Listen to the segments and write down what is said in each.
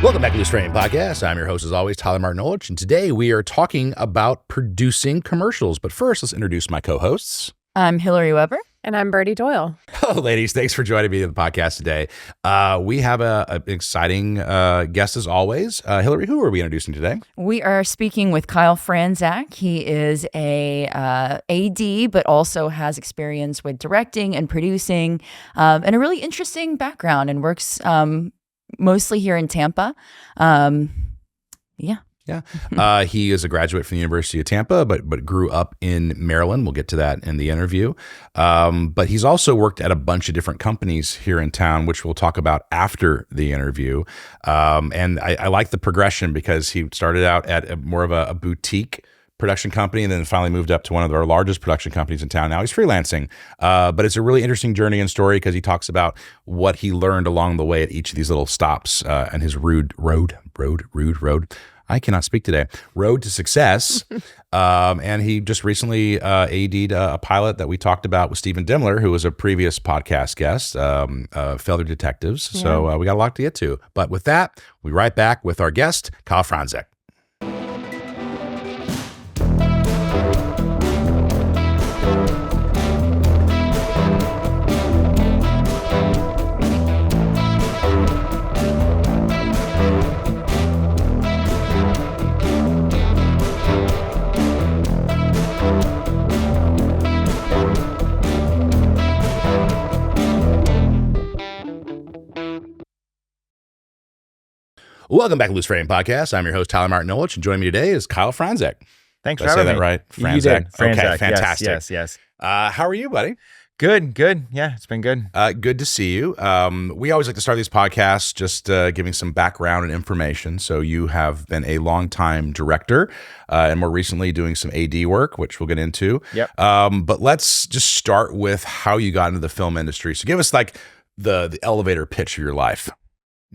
Welcome back to the Training Podcast. I'm your host, as always, Tyler Martin-Olich, and today we are talking about producing commercials. But first, let's introduce my co-hosts. I'm Hillary Weber. And I'm Birdie Doyle. Hello, ladies. Thanks for joining me on the podcast today. We have an exciting guest, as always. Hillary, who are we introducing today? We are speaking with Kyle Franzak. He is a AD, but also has experience with directing and producing, and a really interesting background, and works mostly here in Tampa. He is a graduate from the University of Tampa, but grew up in Maryland. We'll get to that in the interview. But he's also worked at a bunch of different companies here in town, which we'll talk about after the interview. And I like the progression because he started out at more of a boutique production company and then finally moved up to one of our largest production companies in town. Now he's freelancing. But it's a really interesting journey and story because he talks about what he learned along the way at each of these little stops and his road. I cannot speak today. Road to success. And he just recently AD'd a pilot that we talked about with Stephen Dimler, who was a previous podcast guest, Felder Detectives. Yeah. So we got a lot to get to. But with that, we'll be right back with our guest, Kyle Franzak. Welcome back to Loose Frame Podcast. I'm your host, Tyler Martin-Olich, and joining me today is Kyle Franzak. Thanks for having me. Did I say that right? Franzak. You did. Franzak. Okay, fantastic. Yes. How are you, buddy? Good. Yeah, it's been good. Good to see you. We always like to start these podcasts just giving some background and information. So you have been a longtime director and more recently doing some AD work, which we'll get into. Yep. But let's just start with how you got into the film industry. So give us like the elevator pitch of your life.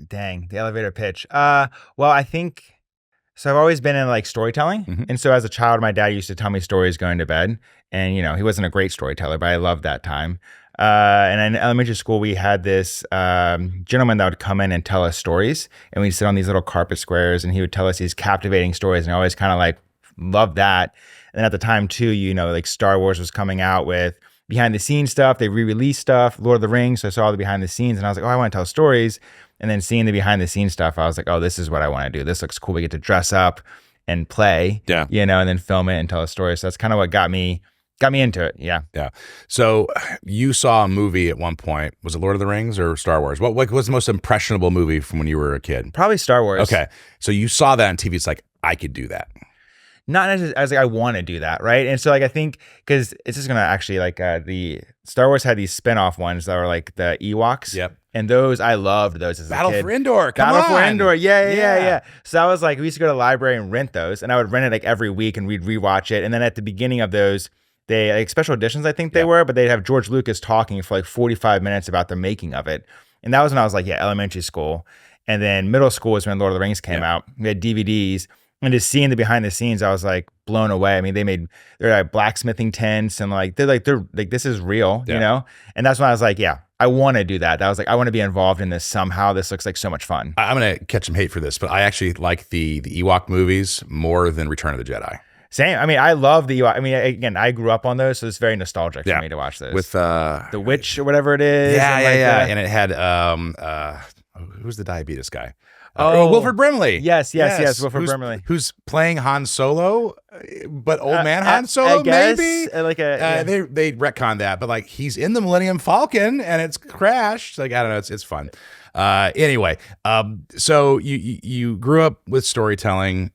Dang, the elevator pitch. Well, I think, so I've always been in like storytelling. Mm-hmm. And so as a child, my dad used to tell me stories going to bed. And, you know, he wasn't a great storyteller, but I loved that time. And in elementary school, we had this gentleman that would come in and tell us stories. And we'd sit on these little carpet squares and he would tell us these captivating stories. And I always kind of like loved that. And at the time too, you know, like Star Wars was coming out with behind the scenes stuff. They re-released stuff, Lord of the Rings. So I saw all the behind the scenes and I was like, oh, I want to tell stories. And then seeing the behind the scenes stuff, I was like, oh, this is what I want to do. This looks cool. We get to dress up and play, you know, and then film it and tell a story. So that's kind of what got me into it. Yeah. So you saw a movie at one point. Was it Lord of the Rings or Star Wars? What was the most impressionable movie from when you were a kid? Probably Star Wars. Okay. So you saw that on TV. It's like, I could do that. Not as like I want to do that, right? And so like I think because it's just gonna actually like the Star Wars had these spin-off ones that were like the Ewoks. Yep. And those I loved those as a kid. Battle for Endor. Battle for Endor. Yeah. So I was like, we used to go to the library and rent those, and I would rent it like every week, and we'd rewatch it. And then at the beginning of those, they like special editions, I think they were, but they'd have George Lucas talking for like 45 minutes about the making of it. And that was when I was like, elementary school, and then middle school was when Lord of the Rings came out. We had DVDs. And just seeing the behind the scenes, I was like blown away. I mean, they're like blacksmithing tents and they're like this is real, you know? And that's when I was like, I want to do that. I was like, I want to be involved in this somehow. This looks like so much fun. I'm going to catch some hate for this, but I actually like the Ewok movies more than Return of the Jedi. Same. I mean, I love the Ewok. I mean, again, I grew up on those, so it's very nostalgic for me to watch those. With The Witch or whatever it is. Yeah. And it had, who's the diabetes guy? Wilford Brimley. Yes, Wilford Brimley. Who's playing Han Solo, but old man Han Solo, I guess, maybe? They retconned that, but like he's in the Millennium Falcon and it's crashed. Like, I don't know, it's fun. Anyway, so you grew up with storytelling,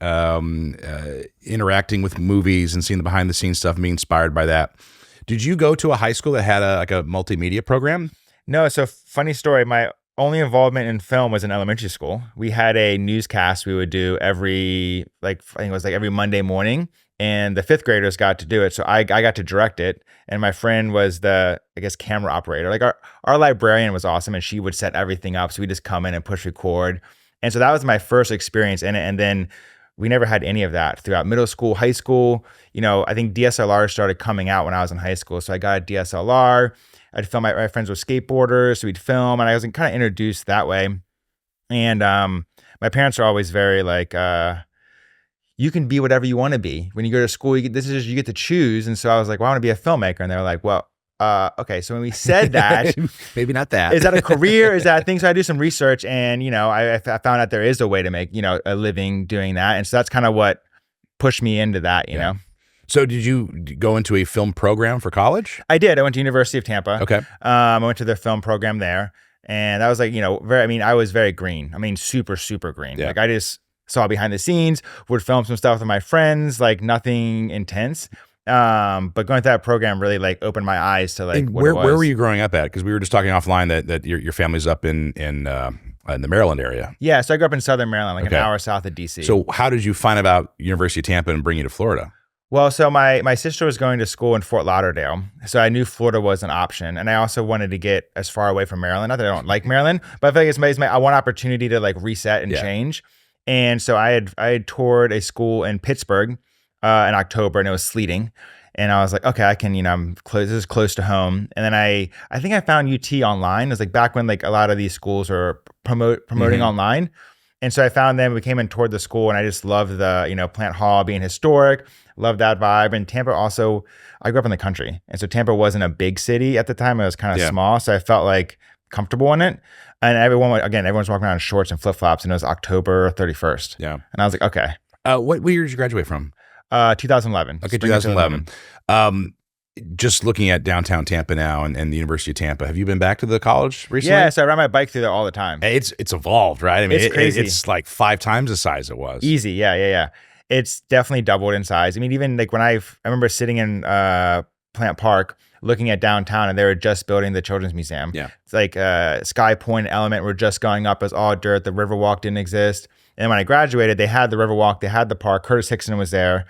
interacting with movies and seeing the behind the scenes stuff and being inspired by that. Did you go to a high school that had a multimedia program? No, so funny story. My only involvement in film was in elementary school. We had a newscast we would do every Monday morning, and the fifth graders got to do it. So I got to direct it, and my friend was the, camera operator. Like our librarian was awesome, and she would set everything up. So we just come in and push record. And so that was my first experience in it. And then we never had any of that throughout middle school, high school. I think DSLR started coming out when I was in high school. So I got a DSLR. I'd film my friends with skateboarders, so we'd film, and I was kind of introduced that way. And my parents are always very like, you can be whatever you want to be. When you go to school, you get to choose. And so I was like, well, I want to be a filmmaker. And they were like, well, okay. So when we said that, maybe not that. Is that a career? Is that a thing? So I do some research, and I found out there is a way to make a living doing that. And so that's kind of what pushed me into that. You know. So did you go into a film program for college? I did. I went to University of Tampa. Okay. I went to the film program there, and that was like I was very green. I mean, super super green. Yeah. Like I just saw behind the scenes, would film some stuff with my friends, like nothing intense. But going through that program really like opened my eyes to like where were you growing up at? Because we were just talking offline that your family's up in the Maryland area. Yeah, so I grew up in Southern Maryland, like an hour south of DC. So how did you find about University of Tampa and bring you to Florida? Well, so my sister was going to school in Fort Lauderdale, so I knew Florida was an option, and I also wanted to get as far away from Maryland. Not that I don't like Maryland, but I feel like it's my one opportunity to like reset and change. And so I had toured a school in Pittsburgh in October, and it was sleeting. And I was like, okay, I can, I'm close. This is close to home. And then I think I found UT online. It was like back when like a lot of these schools were promoting online. And so I found them. We came and toured the school, and I just loved the Plant Hall being historic. Loved that vibe. And Tampa also, I grew up in the country, and so Tampa wasn't a big city at the time. It was kind of small, so I felt like comfortable in it. And everyone's walking around in shorts and flip flops, and it was October 31st. Yeah, and I was like, okay. What year did you graduate from? 2011. Okay, 2011. Just looking at downtown Tampa now and the University of Tampa, have you been back to the college recently? Yeah, so I ride my bike through there all the time. It's evolved, right? I mean, it's crazy. It's like 5 times the size it was. Easy, yeah. It's definitely doubled in size. I mean, even like when I remember sitting in Plant Park looking at downtown, and they were just building the Children's Museum. Yeah. It's like Sky Point Element were just going up as all dirt. The Riverwalk didn't exist. And when I graduated, they had the Riverwalk, they had the park. Curtis Hickson was there.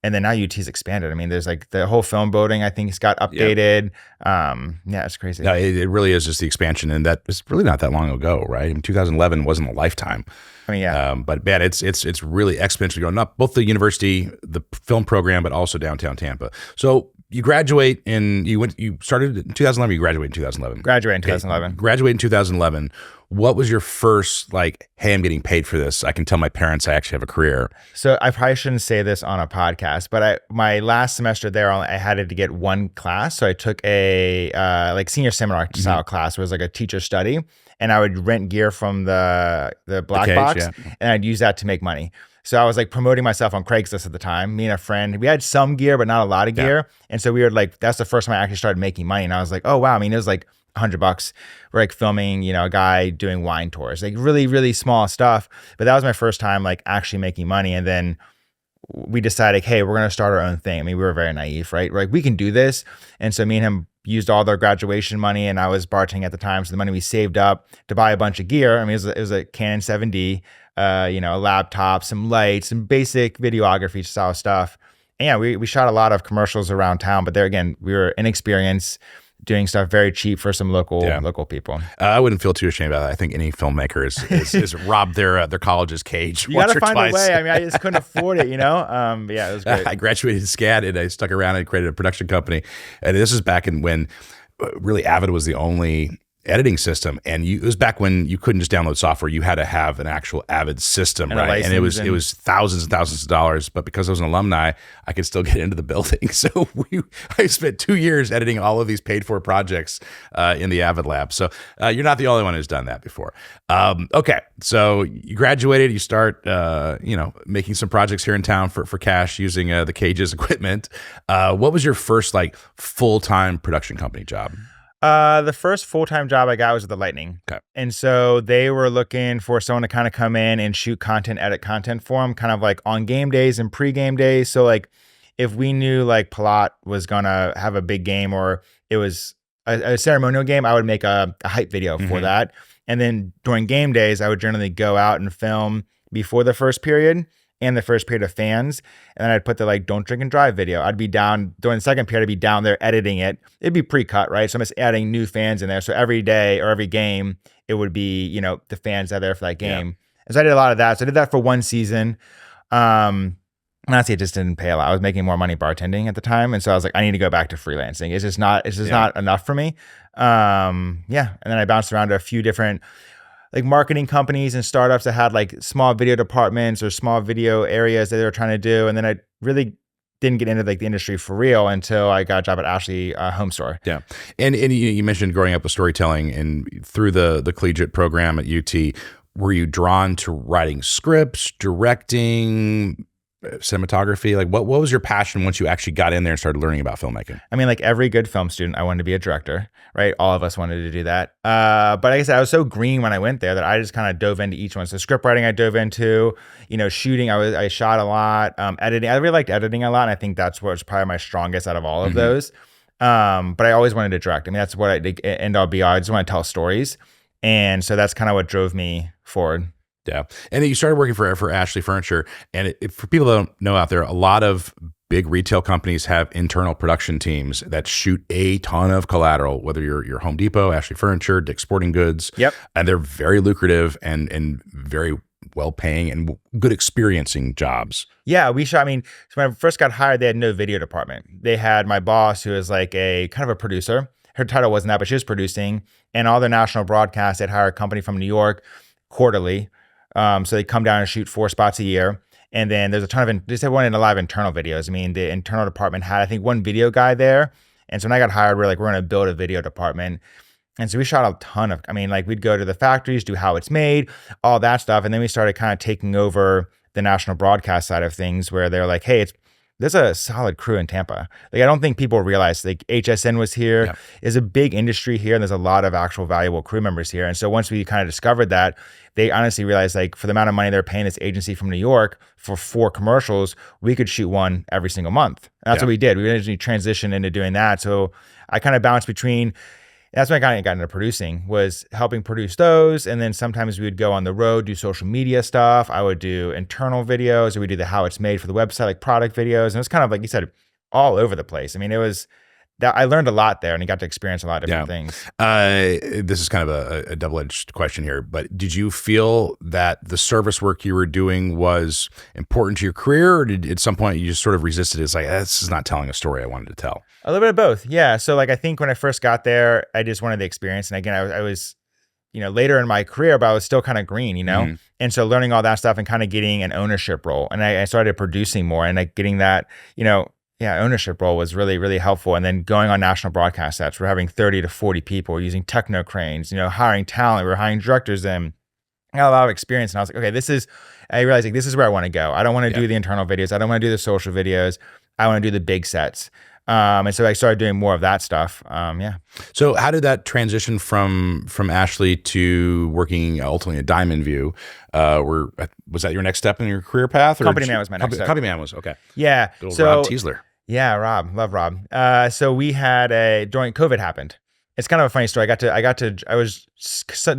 And then now UT's expanded. I mean, there's like the whole film building, I think it's got updated. Yeah, it's crazy. No, it really is just the expansion, and that was really not that long ago, right? I mean, 2011 wasn't a lifetime. I mean, yeah. But man, it's really exponentially going up, both the university, the film program, but also downtown Tampa. So you graduate you started in 2011, you graduated in 2011. Graduated in 2011. Graduated in 2011. What was your first, like, hey, I'm getting paid for this, I can tell my parents I actually have a career? So I probably shouldn't say this on a podcast, but my last semester there, I had to get one class. So I took a like senior seminar style class, where it was like a teacher study, and I would rent gear from the black box, and I'd use that to make money. So I was like promoting myself on Craigslist at the time. Me and a friend, we had some gear, but not a lot of gear. And so we were like, that's the first time I actually started making money. And I was like, oh, wow. I mean, it was like $100. We're like filming, a guy doing wine tours, like really, really small stuff. But that was my first time like actually making money. And then we decided, hey, we're going to start our own thing. I mean, we were very naive, right? We're like, we can do this. And so me and him used all their graduation money, and I was bartending at the time. So the money we saved up to buy a bunch of gear. I mean, it was a Canon 7D, a laptop, some lights, some basic videography style stuff. And yeah, we shot a lot of commercials around town, but there again, we were inexperienced, doing stuff very cheap for some local people. I wouldn't feel too ashamed about that. I think any filmmaker is robbed their college's cage. You gotta find a way. I mean, I just couldn't afford it, But yeah, it was great. I graduated SCAD, and I stuck around and created a production company. And this is back in when really Avid was the only editing system, and it was back when you couldn't just download software. You had to have an actual Avid system, and right? And it was thousands and thousands of dollars. But because I was an alumni, I could still get into the building. So I spent 2 years editing all of these paid for projects in the Avid lab. So you're not the only one who's done that before. Okay, so you graduated. You start making some projects here in town for cash using the Cage's equipment. What was your first like full-time production company job? The first full-time job I got was at the Lightning. Okay. And so they were looking for someone to kind of come in and shoot content, edit content for them, kind of like on game days and pre-game days. So like if we knew like Palat was going to have a big game, or it was a ceremonial game, I would make a hype video for that. And then during game days, I would generally go out and film before the first period and the first period of fans. And then I'd put the like don't drink and drive video. I'd be down during the second period, I'd be down there editing it. It'd be pre-cut, right? So I'm just adding new fans in there. So every day or every game, it would be, the fans that are there for that game. Yeah. And so I did a lot of that. So I did that for one season. Honestly, it just didn't pay a lot. I was making more money bartending at the time. And so I was like, I need to go back to freelancing. It's just not not enough for me. And then I bounced around to a few different like marketing companies and startups that had like small video departments or small video areas that they were trying to do. And then I really didn't get into like the industry for real until I got a job at Ashley Home Store. Yeah. And you mentioned growing up with storytelling, and through the collegiate program at UT, were you drawn to writing scripts, directing, cinematography? Like what was your passion once you actually got in there and started learning about filmmaking? I mean, like every good film student, I wanted to be a director, right? All of us wanted to do that. But like I said, I was so green when I went there that I just kind of dove into each one. So script writing, I dove into, shooting. I shot a lot. Editing, I really liked editing a lot. And I think that's what's probably my strongest out of all of those. But I always wanted to direct. I mean, that's what end all be all. I just want to tell stories. And so that's kind of what drove me forward. Yeah. And then you started working for Ashley Furniture. And for people that don't know out there, a lot of big retail companies have internal production teams that shoot a ton of collateral, whether you're Home Depot, Ashley Furniture, Dick's Sporting Goods. Yep. And they're very lucrative and very well-paying and good experiencing jobs. Yeah, we shot. I mean, so when I first got hired, they had no video department. They had my boss, who is like a kind of a producer. Her title wasn't that, but she was producing. And all their national broadcasts, they'd hire a company from New York quarterly. So they come down and shoot 4 spots a year. And then there's a ton of, they wanted a lot of internal videos. I mean, the internal department had, I think, one video guy there. And so when I got hired, we're going to build a video department. And so we shot a ton of, we'd go to the factories, do how it's made, all that stuff. And then we started kind of taking over the national broadcast side of things, where they're like, hey, there's a solid crew in Tampa. Like, I don't think people realize, like, HSN was here. Yeah. There's a big industry here, and there's a lot of actual valuable crew members here. And so once we kind of discovered that, they honestly realized, like, for the amount of money they're paying this agency from New York for 4 commercials, we could shoot one every single month. And that's what we did. We actually transitioned into doing that. So I kind of bounced between, that's when I got into producing, was helping produce those. And then sometimes we would go on the road, do social media stuff. I would do internal videos, or we do the how it's made for the website, like product videos. And it was kind of, like you said, all over the place. I mean, it was that I learned a lot there, and I got to experience a lot of different things. This is kind of a double-edged question here, but did you feel that the service work you were doing was important to your career, or did at some point you just sort of resisted it? It's like, this is not telling a story I wanted to tell. A little bit of both. Yeah. So like, I think when I first got there, I just wanted the experience. And again, I was, later in my career, but I was still kind of green, And so learning all that stuff and kind of getting an ownership role. And I started producing more, and like getting that, ownership role was really, really helpful. And then going on national broadcast sets, we're having 30 to 40 people using techno cranes, hiring talent, we're hiring directors in. I got a lot of experience, and I was like, okay, I realized, like, this is where I want to go. I don't want to do the internal videos. I don't want to do the social videos. I want to do the big sets. And so I started doing more of that stuff. So how did that transition from Ashley to working ultimately at Diamond View? Was that your next step in your career path? Or Company Man was my next step. Company Man was, okay. Yeah. Little Rob Teasler. Yeah, Rob. Love Rob. So we had during COVID happened. It's kind of a funny story. I was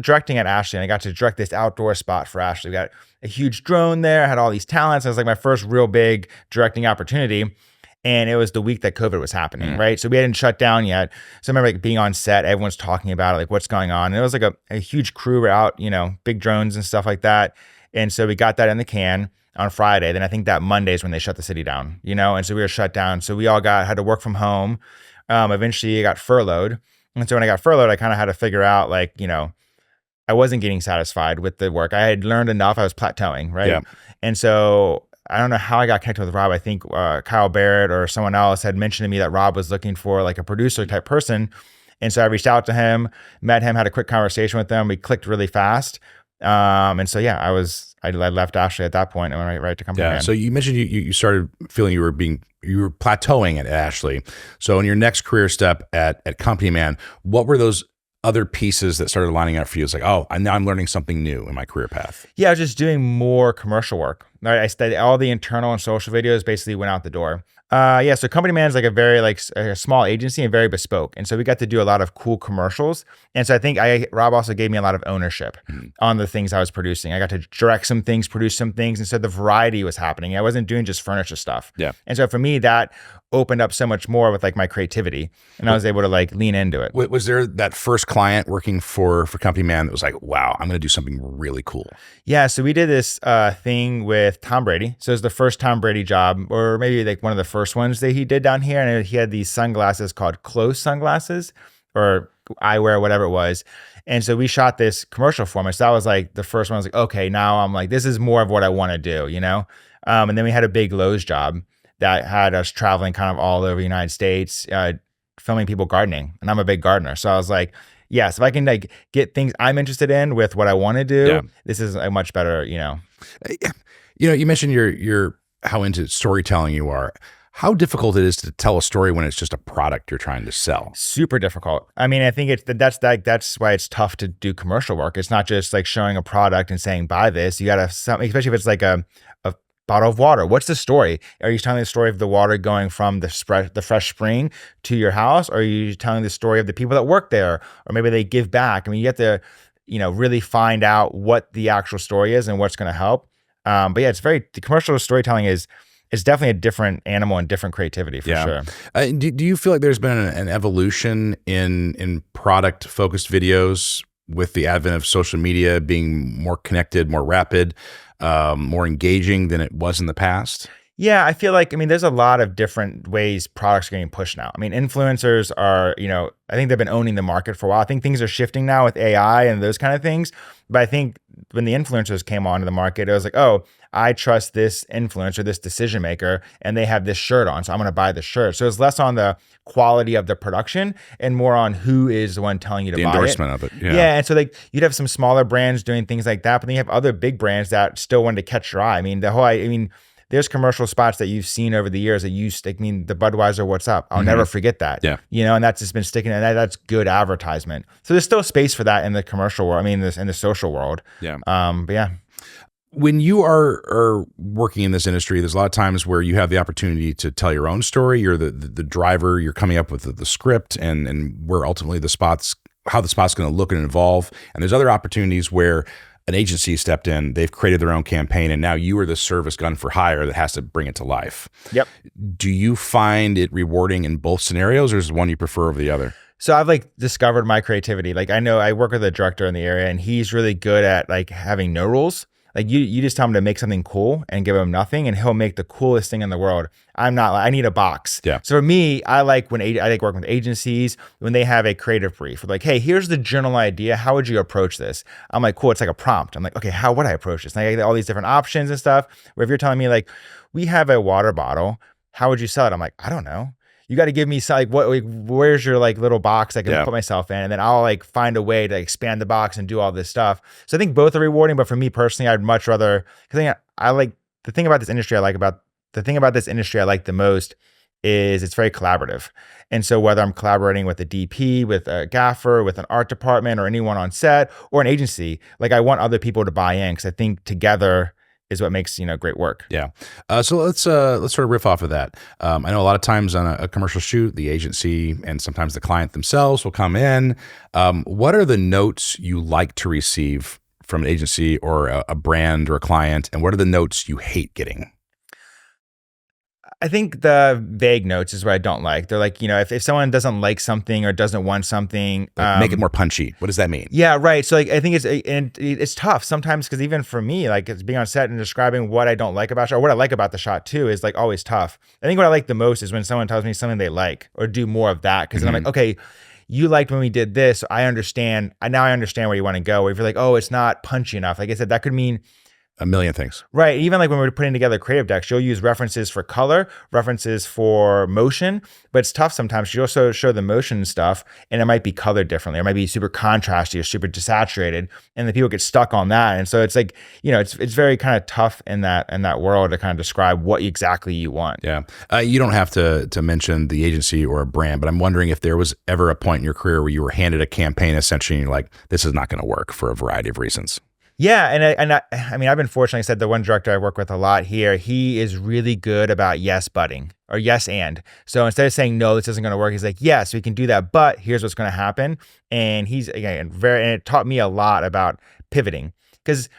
directing at Ashley, and I got to direct this outdoor spot for Ashley. We got a huge drone there. I had all these talents. It was like my first real big directing opportunity. And it was the week that COVID was happening, right? So we hadn't shut down yet. So I remember, like, being on set, everyone's talking about it, like, what's going on. And it was like a huge crew were out, big drones and stuff like that. And so we got that in the can on Friday. Then I think that Monday is when they shut the city down, and so we were shut down. So we all had to work from home. Eventually I got furloughed. And so when I got furloughed, I kind of had to figure out, like, I wasn't getting satisfied with the work. I had learned enough. I was plateauing, right? Yeah. And so I don't know how I got connected with Rob. I think Kyle Barrett or someone else had mentioned to me that Rob was looking for, like, a producer type person. And so I reached out to him, met him, had a quick conversation with him. We clicked really fast. And so, yeah, I left Ashley at that point and went right to Company Man. So you mentioned you started feeling you were plateauing at Ashley. So in your next career step at Company Man, what were those other pieces that started lining up for you? It's like, oh, now I'm learning something new in my career path. Yeah, I was just doing more commercial work. I studied all the internal and social videos, basically went out the door. So Company Man is like a very, like, a small agency and very bespoke. And so we got to do a lot of cool commercials. And so I think Rob also gave me a lot of ownership on the things I was producing. I got to direct some things, produce some things. And so the variety was happening. I wasn't doing just furniture stuff. Yeah. And so for me, that opened up so much more with, like, my creativity. And I was able to, like, lean into it. Was there that first client working for Company Man that was like, wow, I'm going to do something really cool? Yeah. So we did this thing with Tom Brady. So it was the first Tom Brady job, or maybe like one of the first ones that he did down here. And he had these sunglasses called close sunglasses, or eyewear, whatever it was. And so we shot this commercial for him. So that was like the first one. I was like, okay, now I'm like, this is more of what I want to do, you know? And then we had a big Lowe's job that had us traveling kind of all over the United States, filming people gardening. And I'm a big gardener. So I was like, yes, if I can like get things I'm interested in with what I want to do, this is a much better, you know. You know, you mentioned your how into storytelling you are. How difficult it is to tell a story when it's just a product you're trying to sell. Super difficult. I mean, I think that's why it's tough to do commercial work. It's not just like showing a product and saying buy this. You gotta, especially if it's like a bottle of water. What's the story? Are you telling the story of the water going from the fresh spring to your house? Or are you telling the story of the people that work there? Or maybe they give back? I mean, you have to, you know, really find out what the actual story is and what's going to help. But yeah, the commercial storytelling is definitely a different animal and different creativity for sure. Do you feel like there's been an evolution in product focused videos with the advent of social media being more connected, more rapid, more engaging than it was in the past? Yeah, I feel like, I mean, there's a lot of different ways products are getting pushed now. I mean, influencers are, you know, I think they've been owning the market for a while. I think things are shifting now with AI and those kind of things. But I think when the influencers came onto the market, it was like, oh, I trust this influencer, this decision maker, and they have this shirt on, so I'm going to buy the shirt. So it's less on the quality of the production and more on who is the one telling you to buy it. The endorsement of it. Yeah. And so like you'd have some smaller brands doing things like that, but then you have other big brands that still want to catch your eye. I mean, there's commercial spots that you've seen over the years that the Budweiser, what's up? I'll never forget that. Yeah. You know, and that's just been sticking, and that's good advertisement. So there's still space for that in the commercial world. I mean, in the social world. Yeah. But yeah. When you are working in this industry, there's a lot of times where you have the opportunity to tell your own story. You're the driver. You're coming up with the script and where ultimately how the spot's going to look and evolve. And there's other opportunities where an agency stepped in, they've created their own campaign, and now you are the service gun for hire that has to bring it to life. Yep. Do you find it rewarding in both scenarios, or is one you prefer over the other? So I've like discovered my creativity. Like I know I work with a director in the area, and he's really good at like having no rules. Like you just tell him to make something cool and give him nothing, and he'll make the coolest thing in the world. I'm not like, I need a box. Yeah. So for me, I like working with agencies when they have a creative brief. Like, hey, here's the general idea. How would you approach this? I'm like, cool. It's like a prompt. I'm like, okay, how would I approach this? And I get all these different options and stuff. Where if you're telling me like, we have a water bottle, how would you sell it? I'm like, I don't know. You got to give me like where's your like little box I can put myself in, and then I'll like find a way to expand the box and do all this stuff. So I think both are rewarding, but for me personally, I'd much rather, because I like the thing about this industry I like the most is it's very collaborative. And so whether I'm collaborating with a DP, with a gaffer, with an art department, or anyone on set, or an agency, like I want other people to buy in, because I think together is what makes, you know, great work. Yeah. So let's sort of riff off of that. I know a lot of times on a commercial shoot, the agency and sometimes the client themselves will come in. What are the notes you like to receive from an agency or a brand or a client, and what are the notes you hate getting? I think the vague notes is what I don't like. They're like, you know, if someone doesn't like something or doesn't want something, make it more punchy. What does that mean? Yeah, right. So like, I think it's tough sometimes, because even for me, like it's being on set and describing what I don't like about a shot, or what I like about the shot too, is like always tough. I think what I like the most is when someone tells me something they like, or do more of that, because then I'm like, okay, you liked when we did this, so I understand. Now I understand where you want to go. Where if you're like, oh, it's not punchy enough, like I said, that could mean a million things. Right. Even like when we're putting together creative decks, you'll use references for color, references for motion, but it's tough sometimes. You also show the motion stuff and it might be colored differently. It might be super contrasty or super desaturated, and the people get stuck on that. And so it's like, you know, it's very kind of tough in that world to kind of describe what exactly you want. Yeah. You don't have to mention the agency or a brand, but I'm wondering if there was ever a point in your career where you were handed a campaign essentially and you're like, this is not going to work for a variety of reasons. Yeah, I mean, I've been fortunate. I said the one director I work with a lot here, he is really good about yes butting or yes and. So instead of saying no, this isn't going to work, he's like, yes, we can do that, but here's what's going to happen. And he's again and it taught me a lot about pivoting, because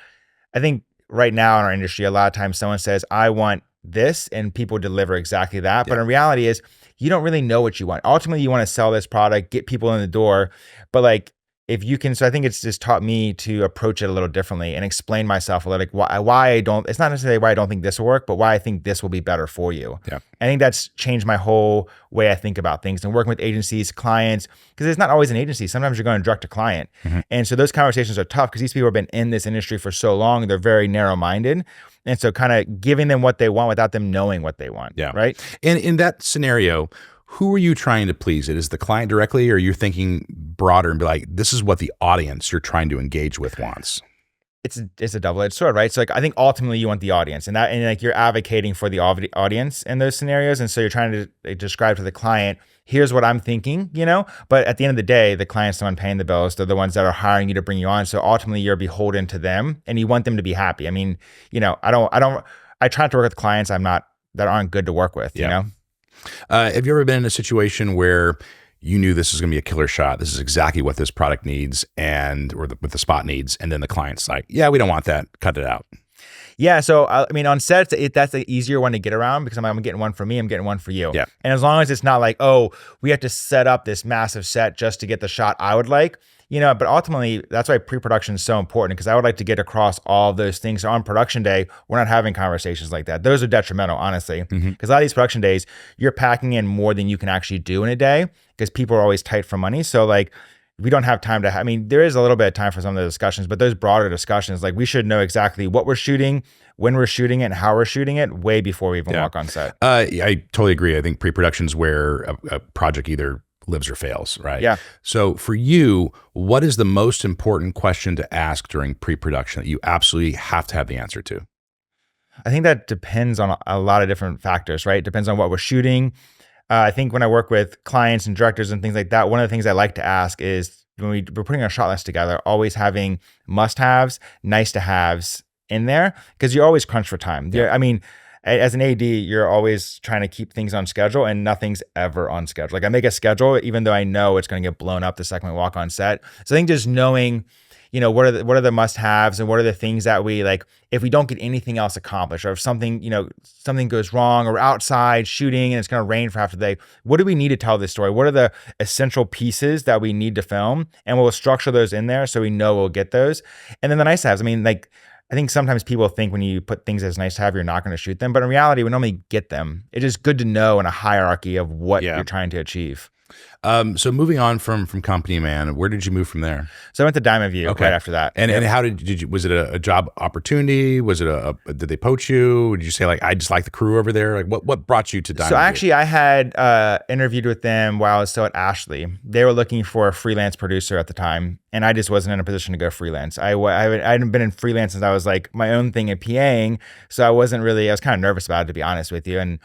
I think right now in our industry, a lot of times someone says, I want this, and people deliver exactly that. But in reality is you don't really know what you want. Ultimately, you want to sell this product, get people in the door, but like, if you can, so I think it's just taught me to approach it a little differently and explain myself a little, like why I don't, it's not necessarily why I don't think this will work, but why I think this will be better for you. Yeah. I think that's changed my whole way I think about things and working with agencies, clients, because it's not always an agency. Sometimes you're going direct to client. And so those conversations are tough because these people have been in this industry for so long. They're very narrow-minded. And so kind of giving them what they want without them knowing what they want. Yeah. Right. And in that scenario, who are you trying to please? It is the client directly, or you're thinking broader and be like, this is what the audience you're trying to engage with wants? It's a double-edged sword, right? So like I think ultimately you want the audience, and like you're advocating for the audience in those scenarios, and so you're trying to like, describe to the client, here's what I'm thinking, But at the end of the day, the client's the one paying the bills. They're the ones that are hiring you to bring you on. So ultimately, you're beholden to them, and you want them to be happy. I mean, I try to work with clients that aren't good to work with, Have you ever been in a situation where you knew this is going to be a killer shot? This is exactly what this product needs, or what the spot needs, and then the client's like, "Yeah, we don't want that. Cut it out." Yeah. So I mean, on sets, that's the easier one to get around because I'm getting one for me, I'm getting one for you. Yeah. And as long as it's not like, oh, we have to set up this massive set just to get the shot I would like. But ultimately, that's why pre-production is so important, because I would like to get across all of those things. So on production day, we're not having conversations like that. Those are detrimental, honestly, because a lot of these production days, you're packing in more than you can actually do in a day because people are always tight for money. So like, we don't have time to, there is a little bit of time for some of the discussions, but those broader discussions, like we should know exactly what we're shooting, when we're shooting it, and how we're shooting it way before we even walk on set. I totally agree. I think pre-production is where a project either lives or fails, right? Yeah. So for you, what is the most important question to ask during pre-production that you absolutely have to have the answer to? I think that depends on a lot of different factors, right? It depends on what we're shooting. I think when I work with clients and directors and things like that, one of the things I like to ask is when we're putting our shot list together, always having must-haves, nice-to-haves in there, because you're always crunched for time. Yeah. As an AD, you're always trying to keep things on schedule, and nothing's ever on schedule. Like I make a schedule, even though I know it's going to get blown up the second we walk on set. So I think just knowing, what are the must-haves and what are the things that we like, if we don't get anything else accomplished, or if something goes wrong, or we're outside shooting and it's going to rain for half the day, what do we need to tell this story? What are the essential pieces that we need to film? And we'll structure those in there so we know we'll get those. And then the nice-to-haves, I think sometimes people think when you put things as nice to have, you're not going to shoot them. But in reality, we normally get them. It's just good to know in a hierarchy of what you're trying to achieve. So moving on from Company Man, where did you move from there? So I went to Diamond View right after that. And how did you, was it a job opportunity? Was it did they poach you? Did you say like, I just like the crew over there? Like what brought you to Diamond View? So actually I had interviewed with them while I was still at Ashley. They were looking for a freelance producer at the time, and I just wasn't in a position to go freelance. I hadn't been in freelance since I was like my own thing at PAing. So I was kind of nervous about it, to be honest with you. And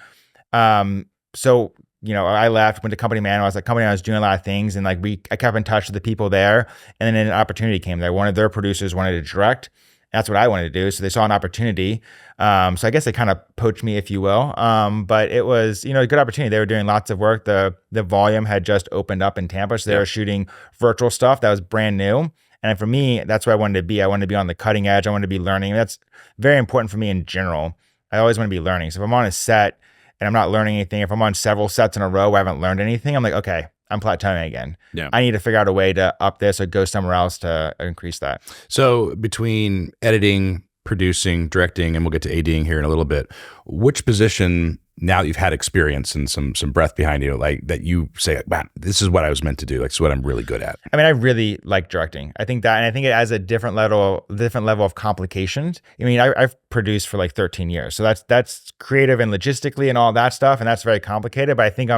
so I left, went to Company Man. I was doing a lot of things, and I kept in touch with the people there. And then an opportunity came there. One of their producers wanted to direct. That's what I wanted to do. So they saw an opportunity. So I guess they kind of poached me, if you will. But it was, a good opportunity. They were doing lots of work. The volume had just opened up in Tampa. So they were shooting virtual stuff that was brand new. And for me, that's where I wanted to be. I wanted to be on the cutting edge. I wanted to be learning. That's very important for me in general. I always want to be learning. So if I'm on a set and I'm not learning anything, if I'm on several sets in a row where I haven't learned anything, I'm like, okay, I'm plateauing again. Yeah. I need to figure out a way to up this or go somewhere else to increase that. So between editing, producing, directing, and we'll get to ADing here in a little bit, which position, now that you've had experience and some breath behind you, like that you say, man, this is what I was meant to do. Like, it's what I'm really good at. I really like directing. I think that, and I think it has a different level of complications. I've produced for like 13 years. So that's creative and logistically and all that stuff. And that's very complicated, but I think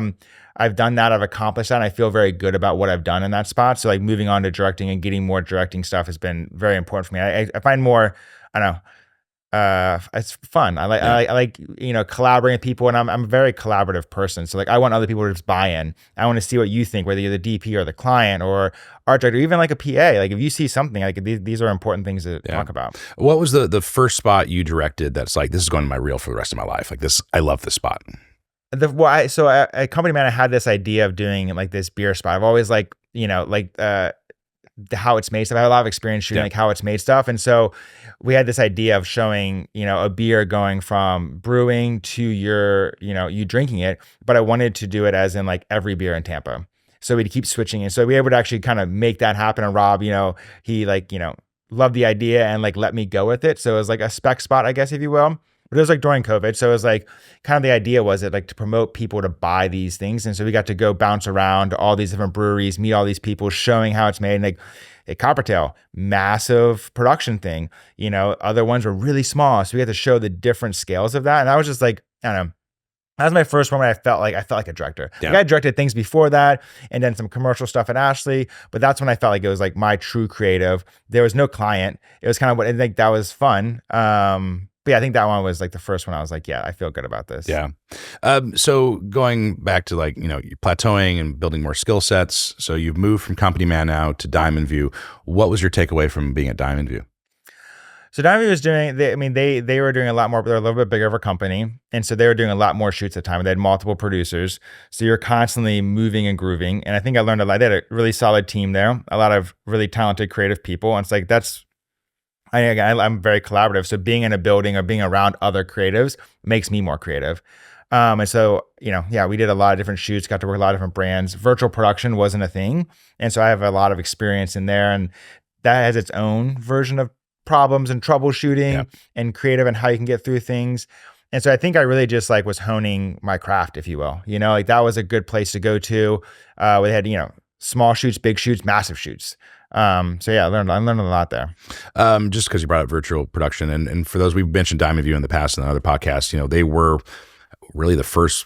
I've done that. I've accomplished that. And I feel very good about what I've done in that spot. So like moving on to directing and getting more directing stuff has been very important for me. I find more, I don't know, it's fun. I like collaborating with people, and I'm a very collaborative person. So like I want other people to just buy in. I want to see what you think, whether you're the DP or the client or art director, or even like a PA. Like if you see something, like these are important things to talk about. What was the first spot you directed that's like, this is going to my reel for the rest of my life? Like this, I love this spot. At Company Man, I had this idea of doing like this beer spot. I've always how it's made stuff. I have a lot of experience shooting like how it's made stuff. And so we had this idea of showing, a beer going from brewing to you drinking it, but I wanted to do it as in like every beer in Tampa. So we'd keep switching. And so we were able to actually kind of make that happen. And Rob, he loved the idea and like let me go with it. So it was like a spec spot, I guess, if you will. But it was like during COVID. So it was like kind of the idea was it like to promote people to buy these things. And so we got to go bounce around to all these different breweries, meet all these people, showing how it's made. And like a Coppertail, massive production thing. Other ones were really small. So we had to show the different scales of that. And I was just like, I don't know. That was my first one where I felt like a director. Yeah. Like I directed things before that and then some commercial stuff at Ashley, but that's when I felt like it was like my true creative. There was no client. It was kind of I think that was fun. But yeah, I think that one was like the first one I was like, yeah, I feel good about this. Yeah. So going back to like, you're plateauing and building more skill sets. So you've moved from Company Man now to Diamond View. What was your takeaway from being at Diamond View? So Diamond View was doing, they were doing a lot more, they're a little bit bigger of a company. And so they were doing a lot more shoots at the time. They had multiple producers. So you're constantly moving and grooving. And I think I learned a lot. They had a really solid team there, a lot of really talented, creative people. And it's like, I'm very collaborative. So being in a building or being around other creatives makes me more creative. And so, we did a lot of different shoots, got to work with a lot of different brands. Virtual production wasn't a thing. And so I have a lot of experience in there, and that has its own version of problems and troubleshooting and creative and how you can get through things. And so I think I really just like was honing my craft, if you will, like that was a good place to go to. We had, small shoots, big shoots, massive shoots. So yeah, I learned a lot there. Just because you brought up virtual production, and for those, we've mentioned Diamond View in the past in other podcasts, they were really the first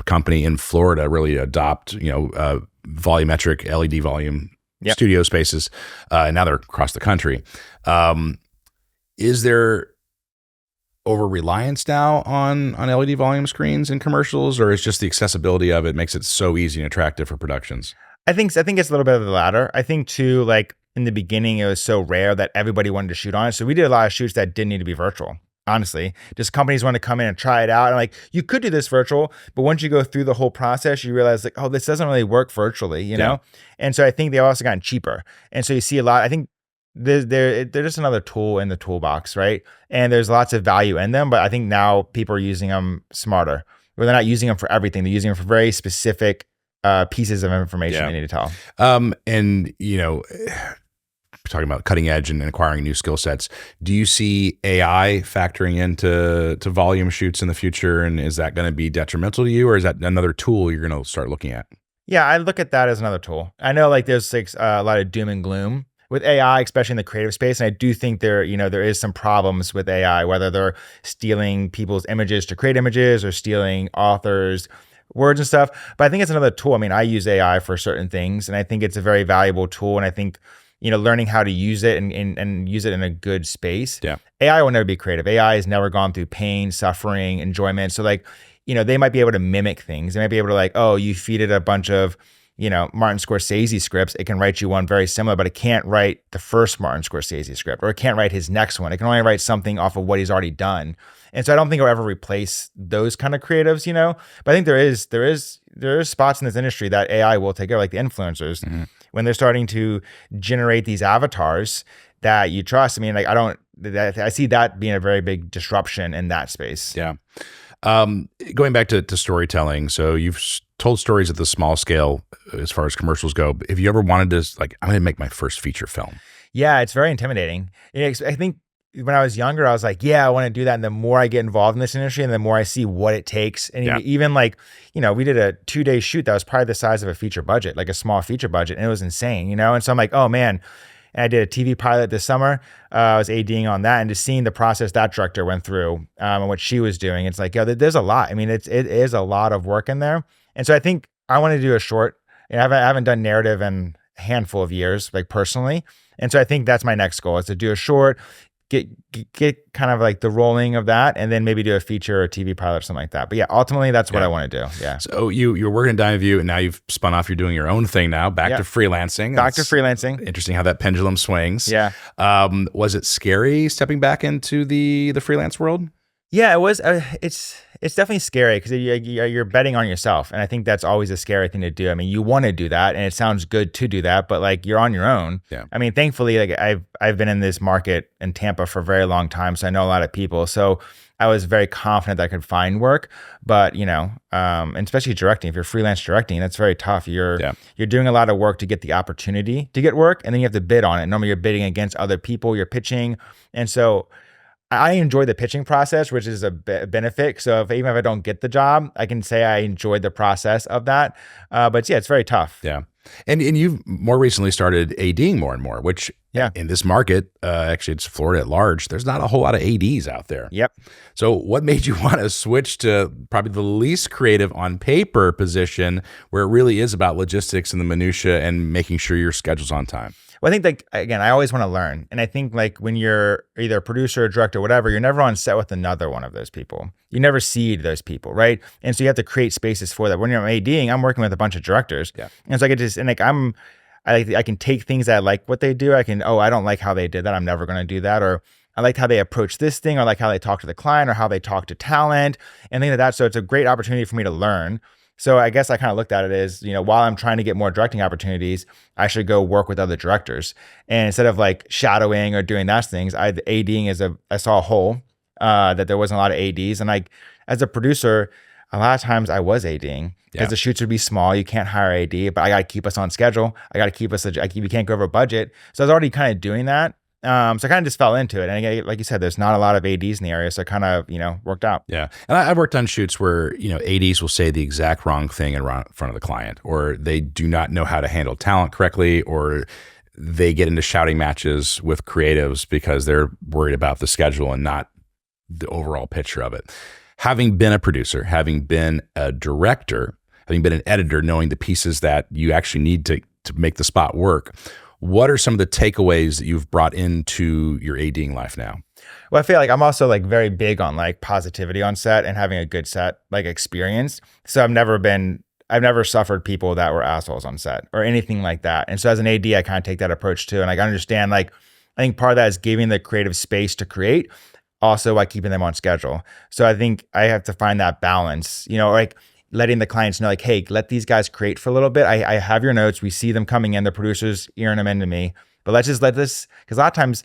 company in Florida to really adopt, volumetric LED volume studio spaces, and now they're across the country. Is there over reliance now on LED volume screens in commercials, or is just the accessibility of it makes it so easy and attractive for productions? I think it's a little bit of the latter. I think too, like in the beginning, it was so rare that everybody wanted to shoot on it. So we did a lot of shoots that didn't need to be virtual. Honestly, just companies want to come in and try it out. And like, you could do this virtual, but once you go through the whole process, you realize like, oh, this doesn't really work virtually, you know? And so I think they also gotten cheaper. And so you see a lot, I think they're just another tool in the toolbox, right? And there's lots of value in them, but I think now people are using them smarter. Where they're not using them for everything. They're using them for very specific pieces of information they need to tell. And, talking about cutting edge and acquiring new skill sets, do you see AI factoring into volume shoots in the future? And is that going to be detrimental to you, or is that another tool you're going to start looking at? Yeah, I look at that as another tool. I know like there's like a lot of doom and gloom with AI, especially in the creative space. And I do think there is some problems with AI, whether they're stealing people's images to create images or stealing authors' words and stuff. But I think it's another tool. I mean, I use AI for certain things, and I think it's a very valuable tool. And I think learning how to use it and use it in a good space. Yeah. AI will never be creative. AI has never gone through pain, suffering, enjoyment. So like, they might be able to mimic things. They might be able to like, oh, you feed it a bunch of, Martin Scorsese scripts. It can write you one very similar, but it can't write the first Martin Scorsese script, or it can't write his next one. It can only write something off of what he's already done. And so I don't think it'll ever replace those kind of creatives, But I think there is spots in this industry that AI will take over, like the influencers. Mm-hmm. When they're starting to generate these avatars that you trust. I mean, like I see that being a very big disruption in that space. Yeah. Going back to storytelling. So you've told stories at the small scale as far as commercials go. Have you ever wanted to like, I'm going to make my first feature film? Yeah, it's very intimidating. I think when I was younger, I was like, yeah, I want to do that. And the more I get involved in this industry and the more I see what it takes. And even like, we did a 2-day shoot that was probably the size of a feature budget, like a small feature budget. And it was insane, And so I'm like, oh man. And I did a TV pilot this summer. I was ADing on that, and just seeing the process that director went through and what she was doing. It's like, there's a lot. I mean, it is a lot of work in there. And so I think I want to do a short. I haven't done narrative in a handful of years, like personally. And so I think that's my next goal, is to do a short, get kind of like the rolling of that, and then maybe do a feature or a TV pilot or something like that. But yeah, ultimately that's what I want to do. Yeah. So you're working at Diamond View, and now you've spun off. You're doing your own thing now. Back to freelancing. Back to freelancing. Interesting how that pendulum swings. Yeah. Was it scary stepping back into the freelance world? Yeah, it was. It's definitely scary because you're betting on yourself, and I think that's always a scary thing to do. I mean, you want to do that, and it sounds good to do that, but like you're on your own. Yeah. I mean, thankfully, like I've been in this market in Tampa for a very long time, so I know a lot of people. So I was very confident that I could find work. But and especially directing, if you're freelance directing, that's very tough. You're doing a lot of work to get the opportunity to get work, and then you have to bid on it. Normally you're bidding against other people, you're pitching. And so I enjoy the pitching process, which is a benefit. So even if I don't get the job, I can say I enjoyed the process of that. But yeah, it's very tough. Yeah. And you've more recently started ADing more and more, which in this market, actually it's Florida at large, there's not a whole lot of ADs out there. Yep. So what made you want to switch to probably the least creative on paper position, where it really is about logistics and the minutia and making sure your schedule's on time? Well, I think again, I always want to learn. And I think when you're either a producer or director or whatever, you're never on set with another one of those people. You never see those people, right? And so you have to create spaces for that. When you're ADing, I'm working with a bunch of directors. Yeah. And so I can take things that I like what they do. I don't like how they did that. I'm never going to do that. Or I liked how they approach this thing, or I like how they talk to the client, or how they talk to talent and things like that. So it's a great opportunity for me to learn. So I guess I kind of looked at it as, while I'm trying to get more directing opportunities, I should go work with other directors. And instead of shadowing or doing those things, ADing I saw a hole that there wasn't a lot of ADs. And as a producer, a lot of times I was ADing because the shoots would be small. You can't hire AD, but I got to keep us on schedule. I got to keep us, we can't go over budget. So I was already kind of doing that. So I kind of just fell into it. And again, like you said, there's not a lot of ADs in the area. So it kind of, worked out. Yeah. And I've worked on shoots where, ADs will say the exact wrong thing in front of the client, or they do not know how to handle talent correctly, or they get into shouting matches with creatives because they're worried about the schedule and not the overall picture of it. Having been a producer, having been a director, having been an editor, knowing the pieces that you actually need to make the spot work, what are some of the takeaways that you've brought into your ADing life now? Well, I feel like I'm also very big on positivity on set and having a good set experience. So I've never suffered people that were assholes on set or anything like that. And so as an AD, I kind of take that approach too. And I understand I think part of that is giving the creative space to create, also by keeping them on schedule. So I think I have to find that balance, letting the clients know, hey, let these guys create for a little bit. I have your notes. We see them coming in, the producers earing them into me, but let's just let this, because a lot of times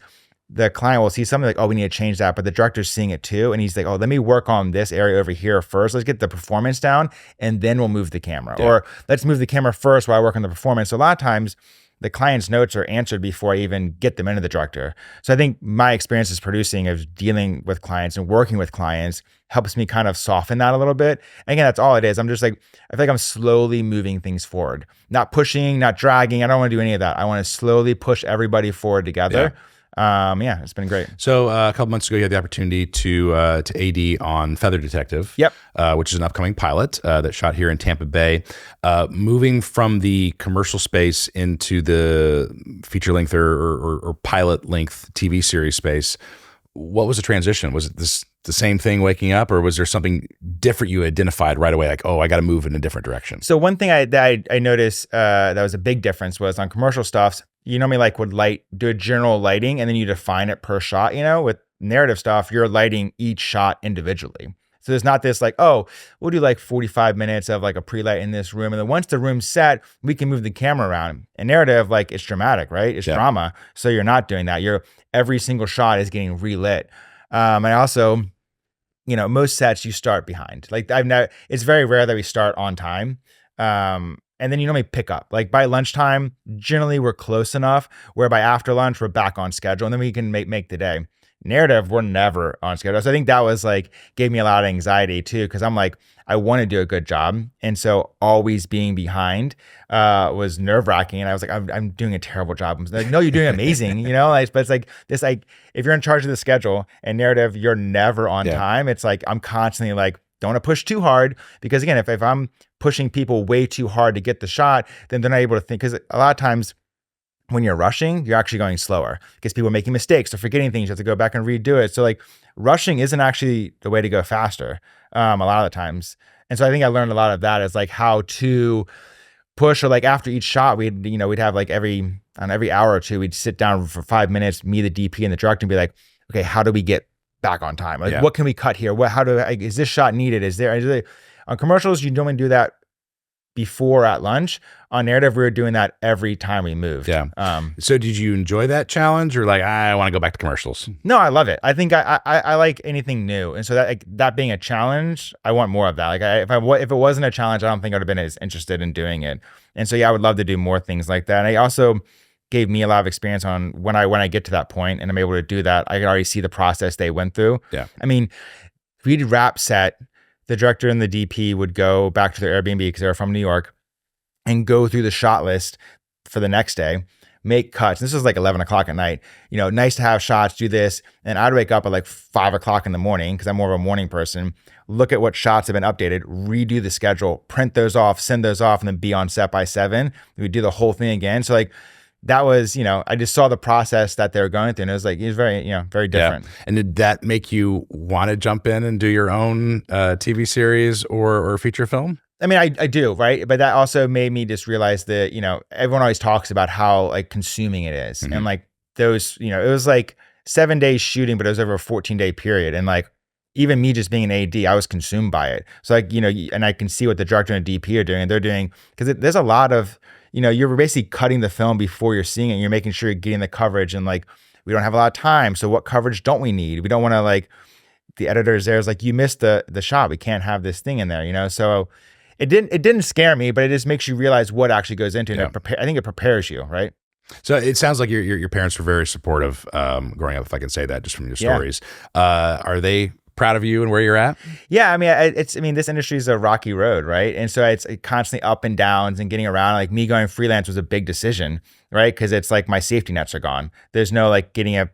the client will see something oh, we need to change that, but the director's seeing it too. And he's like, oh, let me work on this area over here first. Let's get the performance down and then we'll move the camera. Yeah. Or let's move the camera first while I work on the performance. So a lot of times the client's notes are answered before I even get them into the director. So I think my experience as producing, of dealing with clients and working with clients, helps me kind of soften that a little bit. And again, that's all it is. I'm just I feel like I'm slowly moving things forward, not pushing, not dragging. I don't want to do any of that. I want to slowly push everybody forward together. It's been great. So a couple months ago, you had the opportunity to AD on Feather Detective, which is an upcoming pilot that shot here in Tampa Bay. Moving from the commercial space into the feature length or pilot length TV series space, what was the transition? Was it the same thing waking up, or was there something different you identified right away? I got to move in a different direction. So one thing I noticed that was a big difference was on commercial stuff, you normally would do a general lighting and then you define it per shot. With narrative stuff, you're lighting each shot individually. So there's not this we'll do 45 minutes of a pre-light in this room. And then once the room's set, we can move the camera around. And narrative, it's dramatic, right? It's drama. So you're not doing that. Every single shot is getting relit. And I also, most sets you start behind. It's very rare that we start on time. And then you normally pick up. By lunchtime, generally we're close enough where by after lunch, we're back on schedule and then we can make the day. Narrative, we're never on schedule. So I think that was gave me a lot of anxiety too, because I'm I want to do a good job. And so always being behind was nerve wracking. And I was I'm doing a terrible job. I'm no, you're doing amazing, but it's this, if you're in charge of the schedule and narrative, you're never on time. It's I'm constantly don't want to push too hard, because again, if I'm pushing people way too hard to get the shot, then they're not able to think, because a lot of times when you're rushing, you're actually going slower because people are making mistakes or forgetting things. You have to go back and redo it. So rushing isn't actually the way to go faster a lot of the times. And so I think I learned a lot of that as how to push, or after each shot, we'd have every hour or two, we'd sit down for 5 minutes, me, the DP and the director, and be okay, how do we get back on time? What can we cut here? Is this shot needed? Is there on commercials, you normally do that before at lunch. On narrative, we were doing that every time we moved. Yeah. So did you enjoy that challenge, or like, I want to go back to commercials? No, I love it. I think I like anything new, and so that like, that being a challenge, I want more of that. Like if it wasn't a challenge, I don't think I would have been as interested in doing it. And so yeah, I would love to do more things like that. And I also gave me a lot of experience on when I get to that point and I'm able to do that. I can already see the process they went through. Yeah. I mean, we'd wrap set. The director and the DP would go back to their Airbnb because they were from New York and go through the shot list for the next day, make cuts. This was like 11 o'clock at night. Nice to have shots, do this. And I'd wake up at like 5 o'clock in the morning because I'm more of a morning person, look at what shots have been updated, redo the schedule, print those off, send those off, and then be on set by 7. We'd do the whole thing again. So like, that was, I just saw the process that they were going through, and it was very, very different. Yeah. And did that make you want to jump in and do your own TV series or feature film? I mean, I do, right? But that also made me just realize that, everyone always talks about how like consuming it is. Mm-hmm. And like those, it was like 7 days shooting, but it was over a 14-day period. And like, even me just being an AD, I was consumed by it. So like, and I can see what the director and DP are doing, and they're doing, because there's a lot of, you're basically cutting the film before you're seeing it. And you're making sure you're getting the coverage, and like, we don't have a lot of time. So what coverage don't we need? We don't want to like, the editors there is like, you missed the shot. We can't have this thing in there, So it didn't scare me, but it just makes you realize what actually goes into it. Yeah. And I think it prepares you, right? So it sounds like your parents were very supportive growing up, if I can say that just from your stories. Are they proud of you and where you're at? Yeah, I mean, this industry is a rocky road, right? And so it's constantly up and downs and getting around. Like me going freelance was a big decision, right? Because it's like my safety nets are gone. There's no like getting a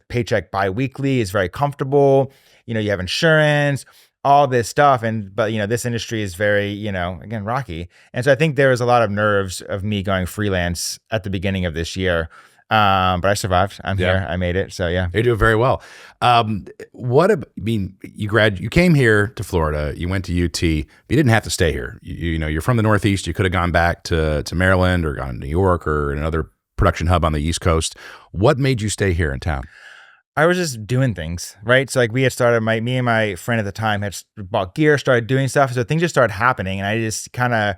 paycheck bi-weekly is very comfortable. You have insurance, all this stuff. But this industry is very, again, rocky. And so I think there was a lot of nerves of me going freelance at the beginning of this year. But I survived. I'm here. I made it. So yeah. You do very well. You came here to Florida, you went to UT, but you didn't have to stay here. You're from the Northeast. You could have gone back to Maryland or gone to New York or another production hub on the East Coast. What made you stay here in town? I was just doing things, right? So like we had started, me and my friend at the time had bought gear, started doing stuff. So things just started happening, and I just kind of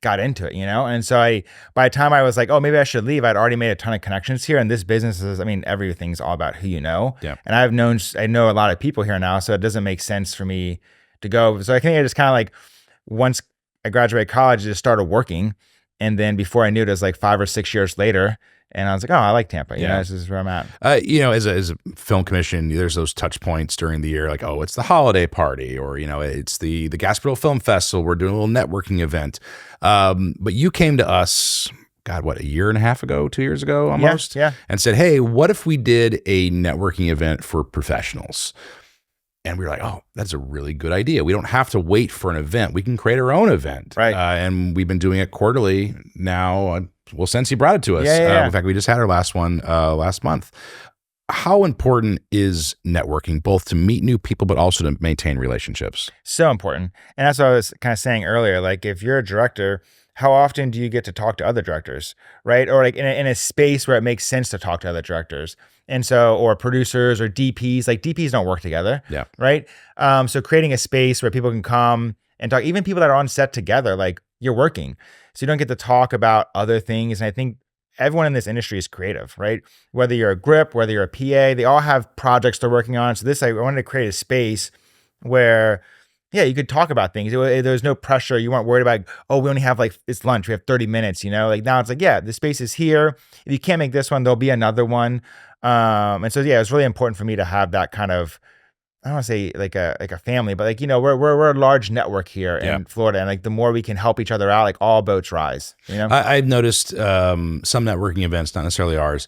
got into it, And so by the time I was like, oh, maybe I should leave, I'd already made a ton of connections here. And this business is, everything's all about who you know. Yeah. And I know a lot of people here now, so it doesn't make sense for me to go. So I think I just kind of like, once I graduated college, I just started working. And then before I knew it, it was like 5 or 6 years later. And I was like, oh, I like Tampa. This is where I'm at. As a film commission, there's those touch points during the year, like, oh, it's the holiday party, or, it's the Gasparilla Film Festival. We're doing a little networking event. But you came to us, God, what, a year and a half ago, 2 years ago almost? Yeah. And said, hey, what if we did a networking event for professionals? And we were like, oh, that's a really good idea. We don't have to wait for an event. We can create our own event. Right. And we've been doing it quarterly now. Well, since he brought it to us. Yeah. In fact, we just had our last one last month. How important is networking, both to meet new people, but also to maintain relationships? So important. And that's what I was kind of saying earlier. Like if you're a director, how often do you get to talk to other directors, right? Or like in a space where it makes sense to talk to other directors. And so, or producers or DPs, like DPs don't work together. Yeah. Right. So creating a space where people can come and talk, even people that are on set together, like you're working. So you don't get to talk about other things. And I think everyone in this industry is creative, right? Whether you're a grip, whether you're a PA, they all have projects they're working on. So I wanted to create a space where, yeah, you could talk about things. There's no pressure. You weren't worried about, oh, we only have like, it's lunch. We have 30 minutes, Like now it's like, yeah, the space is here. If you can't make this one, there'll be another one. And so, yeah, it's really important for me to have that kind of, I don't want to say like a family, but like, we're a large network here in Florida. And like the more we can help each other out, like all boats rise, I've noticed some networking events, not necessarily ours.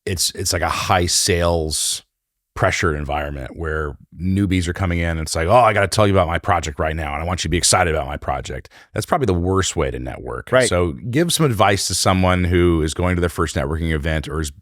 It's like a high sales pressured environment where newbies are coming in and it's like, oh, I got to tell you about my project right now. And I want you to be excited about my project. That's probably the worst way to network. Right. So give some advice to someone who is going to their first networking event or has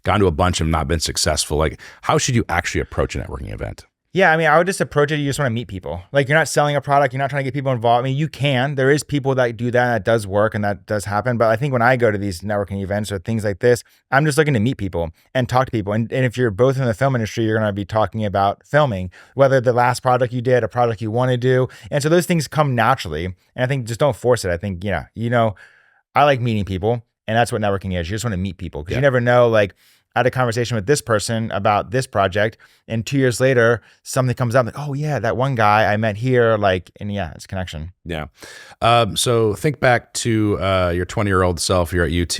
gone to a bunch and not been successful. Like, how should you actually approach a networking event? Yeah, I mean, I would just approach it. You just want to meet people. Like, you're not selling a product. You're not trying to get people involved. I mean, you can. There is people that do that. And that does work and that does happen. But I think when I go to these networking events or things like this, I'm just looking to meet people and talk to people. And if you're both in the film industry, you're going to be talking about filming, whether the last project you did, a project you want to do. And so those things come naturally. And I think just don't force it. I think, I like meeting people. And that's what networking is. You just want to meet people because you never know, like, I had a conversation with this person about this project, and 2 years later, something comes up like, oh yeah, that one guy I met here, like, and yeah, it's a connection. Yeah. So think back to your 20-year-old self. You're at UT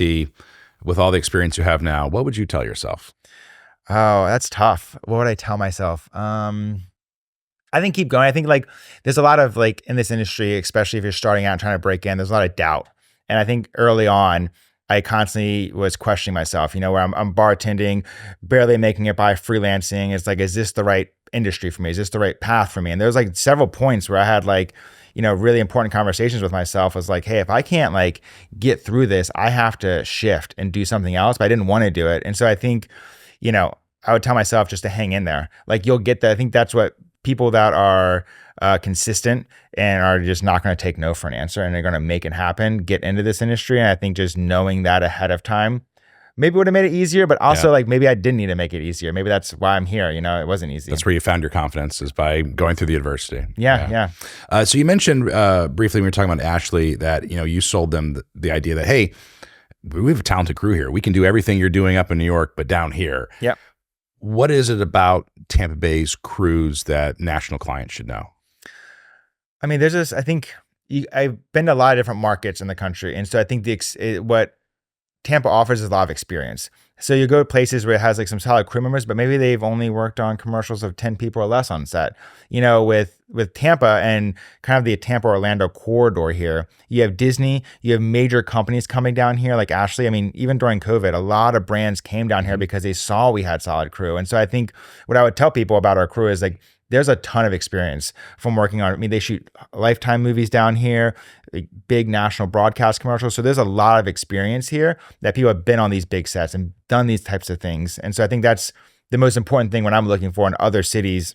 with all the experience you have now. What would you tell yourself? Oh, that's tough. What would I tell myself? I think keep going. I think like there's a lot of like in this industry, especially if you're starting out and trying to break in, there's a lot of doubt. And I think early on, I constantly was questioning myself, where I'm bartending, barely making it by freelancing. It's like, is this the right industry for me? Is this the right path for me? And there was like several points where I had like, really important conversations with myself. I was like, hey, if I can't like get through this, I have to shift and do something else, but I didn't want to do it. And so I think, I would tell myself just to hang in there. Like, you'll get that. I think that's what people that are consistent and are just not going to take no for an answer and they're going to make it happen, get into this industry. And I think just knowing that ahead of time maybe would have made it easier, but also like maybe I didn't need to make it easier. Maybe that's why I'm here. It wasn't easy. That's where you found your confidence, is by going through the adversity. Yeah. So you mentioned briefly when we were talking about Ashley that, you sold them the idea that, hey, we have a talented crew here. We can do everything you're doing up in New York, but down here. Yep. What is it about Tampa Bay's crews that national clients should know? I mean, there's this, I think I've been to a lot of different markets in the country. And so I think what Tampa offers is a lot of experience. So you go to places where it has like some solid crew members, but maybe they've only worked on commercials of 10 people or less on set. With Tampa and kind of the Tampa Orlando corridor here, you have Disney, you have major companies coming down here like Ashley. I mean, even during COVID, a lot of brands came down here because they saw we had solid crew. And so I think what I would tell people about our crew is like, there's a ton of experience from working on. I mean, they shoot Lifetime movies down here, like big national broadcast commercials. So there's a lot of experience here that people have been on these big sets and done these types of things. And so I think that's the most important thing when I'm looking for in other cities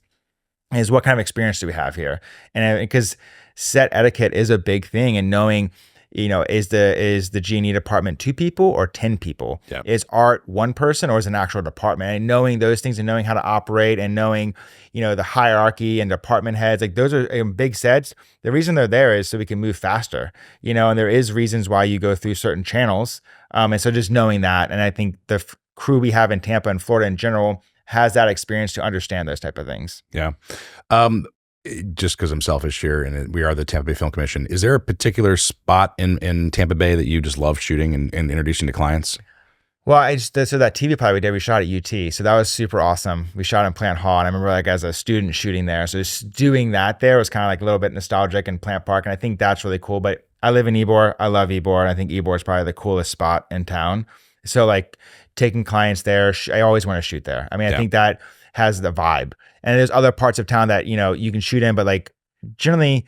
is what kind of experience do we have here? And because set etiquette is a big thing, and knowing, is the G&E department 2 people or 10 people? Yep. Is art 1 person or is it an actual department? And knowing those things and knowing how to operate and knowing, the hierarchy and department heads, like those are big sets. The reason they're there is so we can move faster, and there is reasons why you go through certain channels. And so just knowing that, and I think the crew we have in Tampa and Florida in general has that experience to understand those type of things. Yeah. Just because I'm selfish here and we are the Tampa Bay Film Commission, is there a particular spot in Tampa Bay that you just love shooting and introducing to clients? Well, so that TV pilot we did, we shot at UT. So that was super awesome. We shot in Plant Hall. And I remember like as a student shooting there. So just doing that there was kind of like a little bit nostalgic in Plant Park. And I think that's really cool. But I live in Ybor. I love Ybor. And I think Ybor is probably the coolest spot in town. So like taking clients there, I always want to shoot there. I mean, I think that has the vibe. And there's other parts of town that, you can shoot in, but like generally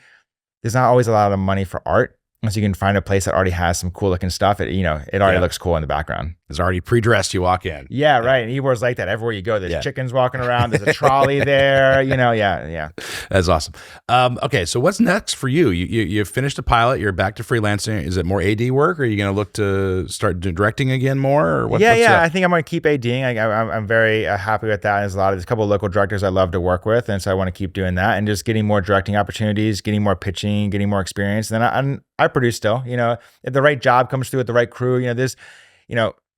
there's not always a lot of money for art. Unless you can find a place that already has some cool looking stuff. It already looks cool in the background. It's already pre-dressed. You walk in. Yeah, right. And Ybor's like that everywhere you go. There's chickens walking around. There's a trolley there. Yeah. That's awesome. Okay, so what's next for you? You've finished a pilot. You're back to freelancing. Is it more AD work? Or are you going to look to start directing again more? Or what's I think I'm going to keep ADing. I'm very happy with that. There's a couple of local directors I love to work with, and so I want to keep doing that and just getting more directing opportunities, getting more pitching, getting more experience. And then I produce still. If the right job comes through with the right crew,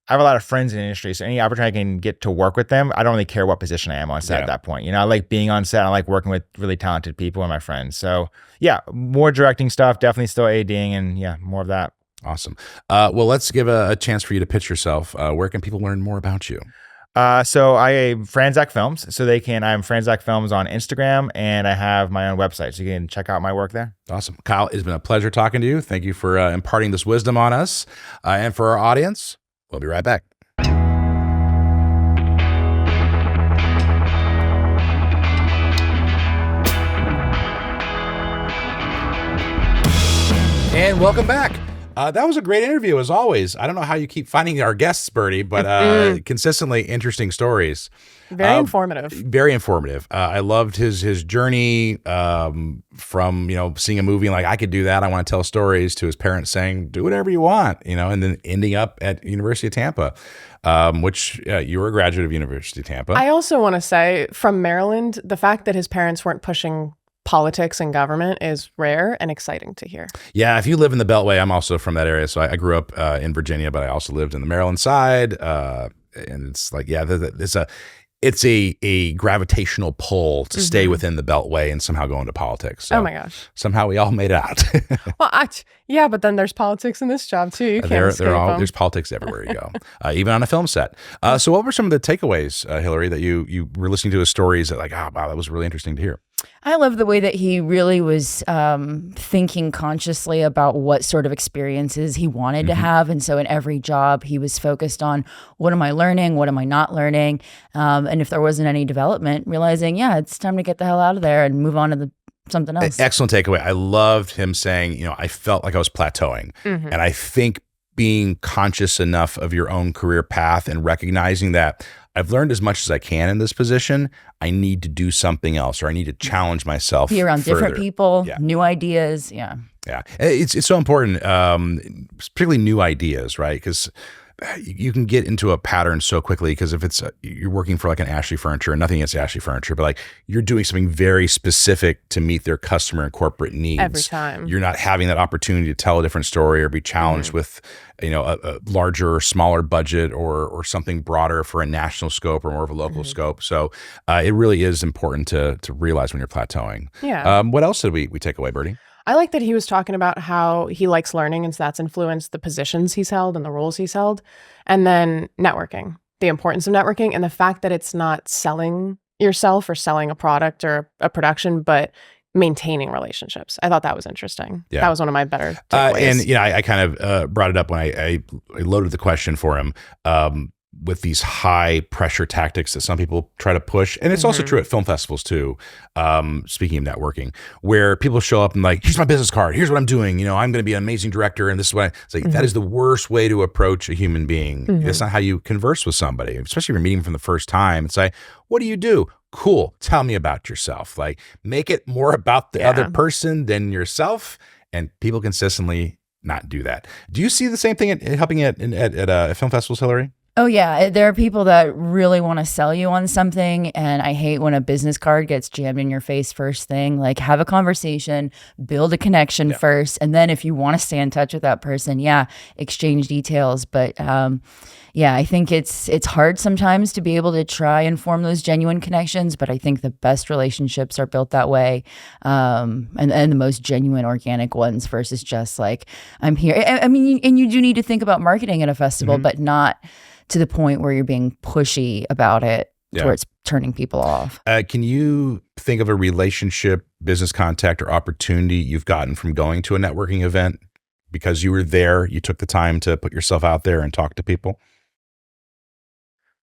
I have a lot of friends in the industry, so any opportunity I can get to work with them, I don't really care what position I am on set at that point. I like being on set. I like working with really talented people and my friends. So yeah, more directing stuff, definitely still ADing, and yeah, more of that. Awesome. Well, let's give a chance for you to pitch yourself. Where can people learn more about you? So I am Franzak Films. I'm Franzak Films on Instagram, and I have my own website, so you can check out my work there. Awesome. Kyle, it's been a pleasure talking to you. Thank you for imparting this wisdom on us. And for our audience, we'll be right back. And welcome back. That was a great interview, as always. I don't know how you keep finding our guests, Bertie, but consistently interesting stories. Very informative. Very informative. I loved his journey from, seeing a movie and like, I could do that, I want to tell stories, to his parents saying, do whatever you want, and then ending up at University of Tampa, which you were a graduate of University of Tampa. I also want to say, from Maryland, the fact that his parents weren't pushing politics and government is rare and exciting to hear. Yeah, if you live in the Beltway, I'm also from that area. So I grew up in Virginia, but I also lived in the Maryland side. And it's like, yeah, it's a gravitational pull to stay within the Beltway and somehow go into politics. So oh my gosh. Somehow we all made it out. Well, yeah, but then there's politics in this job too. You can't escape them. There's politics everywhere you go, even on a film set. So what were some of the takeaways, Hillary, that you were listening to his stories that like, oh, wow, that was really interesting to hear? I love the way that he really was thinking consciously about what sort of experiences he wanted to have. And so in every job, he was focused on, what am I learning? What am I not learning? And if there wasn't any development, realizing, yeah, it's time to get the hell out of there and move on to something else. Excellent takeaway. I loved him saying, I felt like I was plateauing. And I think being conscious enough of your own career path and recognizing that I've learned as much as I can in this position, I need to do something else, or I need to challenge myself. Be around further. Different people, new ideas. Yeah. Yeah. It's so important, particularly new ideas, right? Because you can get into a pattern so quickly, because if it's you're working for like an Ashley Furniture, and nothing against Ashley Furniture, but like you're doing something very specific to meet their customer and corporate needs. Every time. You're not having that opportunity to tell a different story or be challenged with, a larger or smaller budget or something broader for a national scope or more of a local scope. So it really is important to realize when you're plateauing. Yeah. What else did we take away, Bertie? I like that he was talking about how he likes learning, and so that's influenced the positions he's held and the roles he's held. And then networking, the importance of networking, and the fact that it's not selling yourself or selling a product or a production, but maintaining relationships. I thought that was interesting. Yeah. That was one of my better takeaways. And I kind of brought it up when I loaded the question for him. With these high pressure tactics that some people try to push. And it's also true at film festivals too. Speaking of networking, where people show up and like, here's my business card. Here's what I'm doing. I'm going to be an amazing director. And this is what it's like, that is the worst way to approach a human being. That's not how you converse with somebody, especially if you're meeting them for the first time. It's like, what do you do? Cool. Tell me about yourself. Like, make it more about the other person than yourself. And people consistently not do that. Do you see the same thing helping at film festivals, Hillary? Oh, yeah. There are people that really want to sell you on something. And I hate when a business card gets jammed in your face first thing. Like, have a conversation, build a connection first. And then if you want to stay in touch with that person, exchange details. But I think it's hard sometimes to be able to try and form those genuine connections. But I think the best relationships are built that way. And the most genuine, organic ones versus just like, I'm here. I mean, and you do need to think about marketing at a festival, but not to the point where you're being pushy about it towards turning people off. Can you think of a relationship, business contact, or opportunity you've gotten from going to a networking event because you were there, you took the time to put yourself out there and talk to people?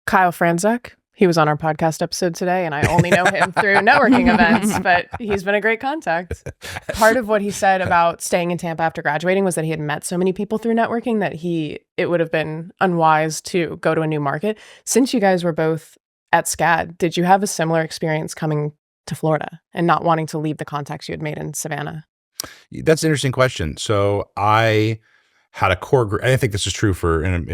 Kyle Franzak. He was on our podcast episode today, and I only know him through networking events, but he's been a great contact. Part of what he said about staying in Tampa after graduating was that he had met so many people through networking that it would have been unwise to go to a new market. Since you guys were both at SCAD, did you have a similar experience coming to Florida and not wanting to leave the contacts you had made in Savannah? That's an interesting question. So I had a core group. I think this is true for, and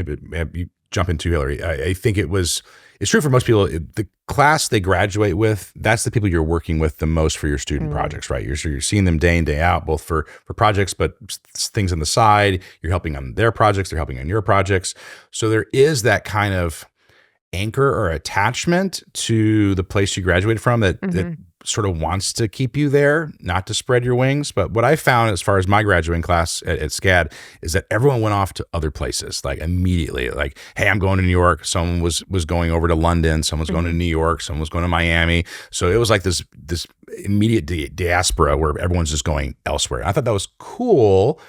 you jump into Hillary. I think it's true for most people. The class they graduate with, that's the people you're working with the most for your student projects, right? You're seeing them day in, day out, both for projects, but things on the side. You're helping on their projects. They're helping on your projects. So there is that kind of anchor or attachment to the place you graduated from that sort of wants to keep you there, not to spread your wings. But what I found as far as my graduating class at SCAD is that everyone went off to other places, like immediately. Like, hey, I'm going to New York. Someone was going over to London. Someone's going to New York. Someone was going to Miami. So it was like this immediate diaspora where everyone's just going elsewhere. And I thought that was cool.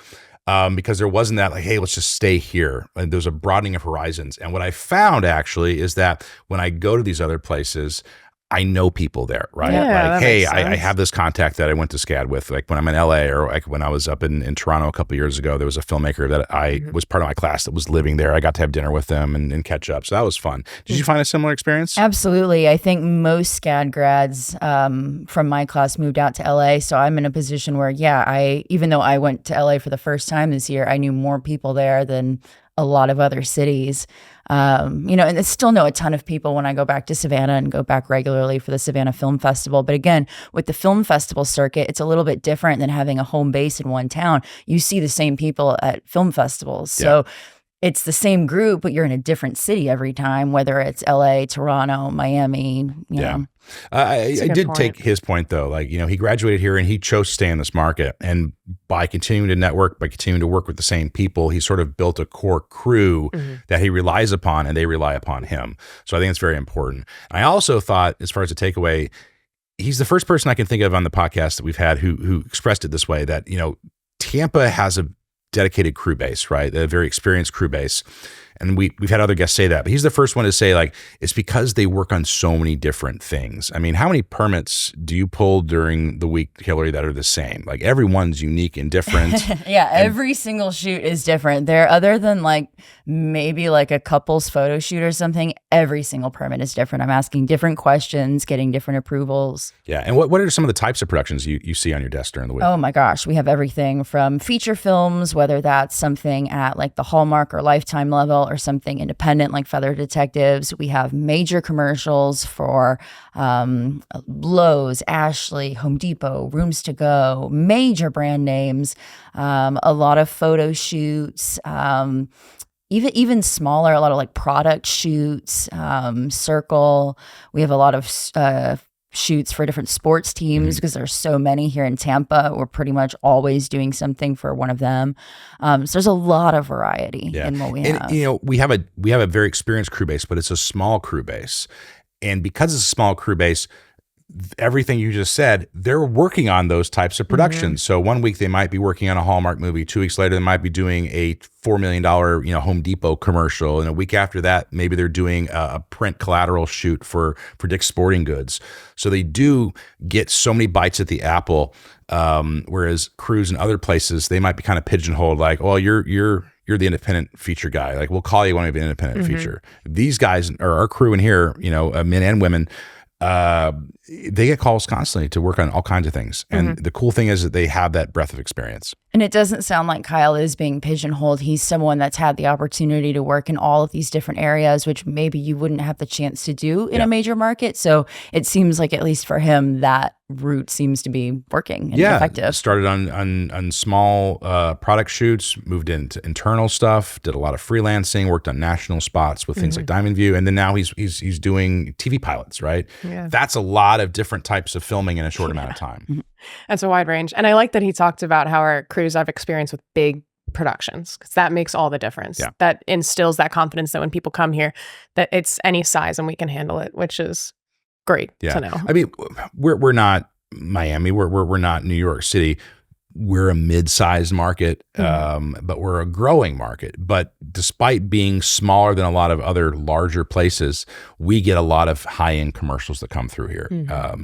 Because there wasn't that like, hey, let's just stay here. And there's a broadening of horizons. And what I found actually is that when I go to these other places, I know people there, right? Yeah, like, that hey, makes I sense. have this contact that I went to SCAD with. Like when I'm in LA, or like when I was up in Toronto a couple of years ago, there was a filmmaker that I was part of my class that was living there. I got to have dinner with them and catch up. So that was fun. Did you find a similar experience? Absolutely. I think most SCAD grads from my class moved out to LA. So I'm in a position where, even though I went to LA for the first time this year, I knew more people there than a lot of other cities. And I still know a ton of people when I go back to Savannah and go back regularly for the Savannah Film Festival. But again, with the film festival circuit, it's a little bit different than having a home base in one town. You see the same people at film festivals. So it's the same group, but you're in a different city every time, whether it's LA, Toronto, Miami, you know. I did point. take his point though. Like, he graduated here and he chose to stay in this market. And by continuing to network, by continuing to work with the same people, he sort of built a core crew that he relies upon and they rely upon him. So I think it's very important. I also thought, as far as a takeaway, he's the first person I can think of on the podcast that we've had who expressed it this way, that, Tampa has a dedicated crew base, right? A very experienced crew base. And we've had other guests say that, but he's the first one to say, like, it's because they work on so many different things. I mean, how many permits do you pull during the week, Hillary, that are the same? Like, everyone's unique and different. Every single shoot is different. There, other than like maybe like a couple's photo shoot or something, every single permit is different. I'm asking different questions, getting different approvals. Yeah. And what are some of the types of productions you see on your desk during the week? Oh my gosh, we have everything from feature films, whether that's something at like the Hallmark or Lifetime level, or something independent like Feather Detectives. We have major commercials for Lowe's, Ashley, Home Depot, Rooms to Go, major brand names, a lot of photo shoots, even smaller, a lot of like product shoots, Circle. We have a lot of shoots for different sports teams because there's so many here in Tampa. We're pretty much always doing something for one of them. So there's a lot of variety in what we have. And, we have a very experienced crew base, but it's a small crew base. And because it's a small crew base, everything you just said, they're working on those types of productions. So one week they might be working on a Hallmark movie. 2 weeks later, they might be doing a $4 million, Home Depot commercial. And a week after that, maybe they're doing a print collateral shoot for Dick's Sporting Goods. So they do get so many bites at the apple. Whereas crews in other places, they might be kind of pigeonholed, like, well, you're the independent feature guy. Like, we'll call you when we have an independent feature. These guys, or our crew in here, men and women, they get calls constantly to work on all kinds of things. And the cool thing is that they have that breadth of experience. And it doesn't sound like Kyle is being pigeonholed. He's someone that's had the opportunity to work in all of these different areas, which maybe you wouldn't have the chance to do in a major market. So it seems like, at least for him, that route seems to be working and effective. Started on small product shoots, moved into internal stuff, did a lot of freelancing, worked on national spots with things like Diamond View, and then now he's doing TV pilots, right? Yeah. That's a lot of different types of filming in a short amount of time. That's a wide range. And I like that he talked about how our crews have experience with big productions, because that makes all the difference. Yeah. That instills that confidence that when people come here, that it's any size and we can handle it, which is great to know. I mean, we're not Miami. We're not New York City. We're a mid-sized market, but we're a growing market. But despite being smaller than a lot of other larger places, we get a lot of high-end commercials that come through here.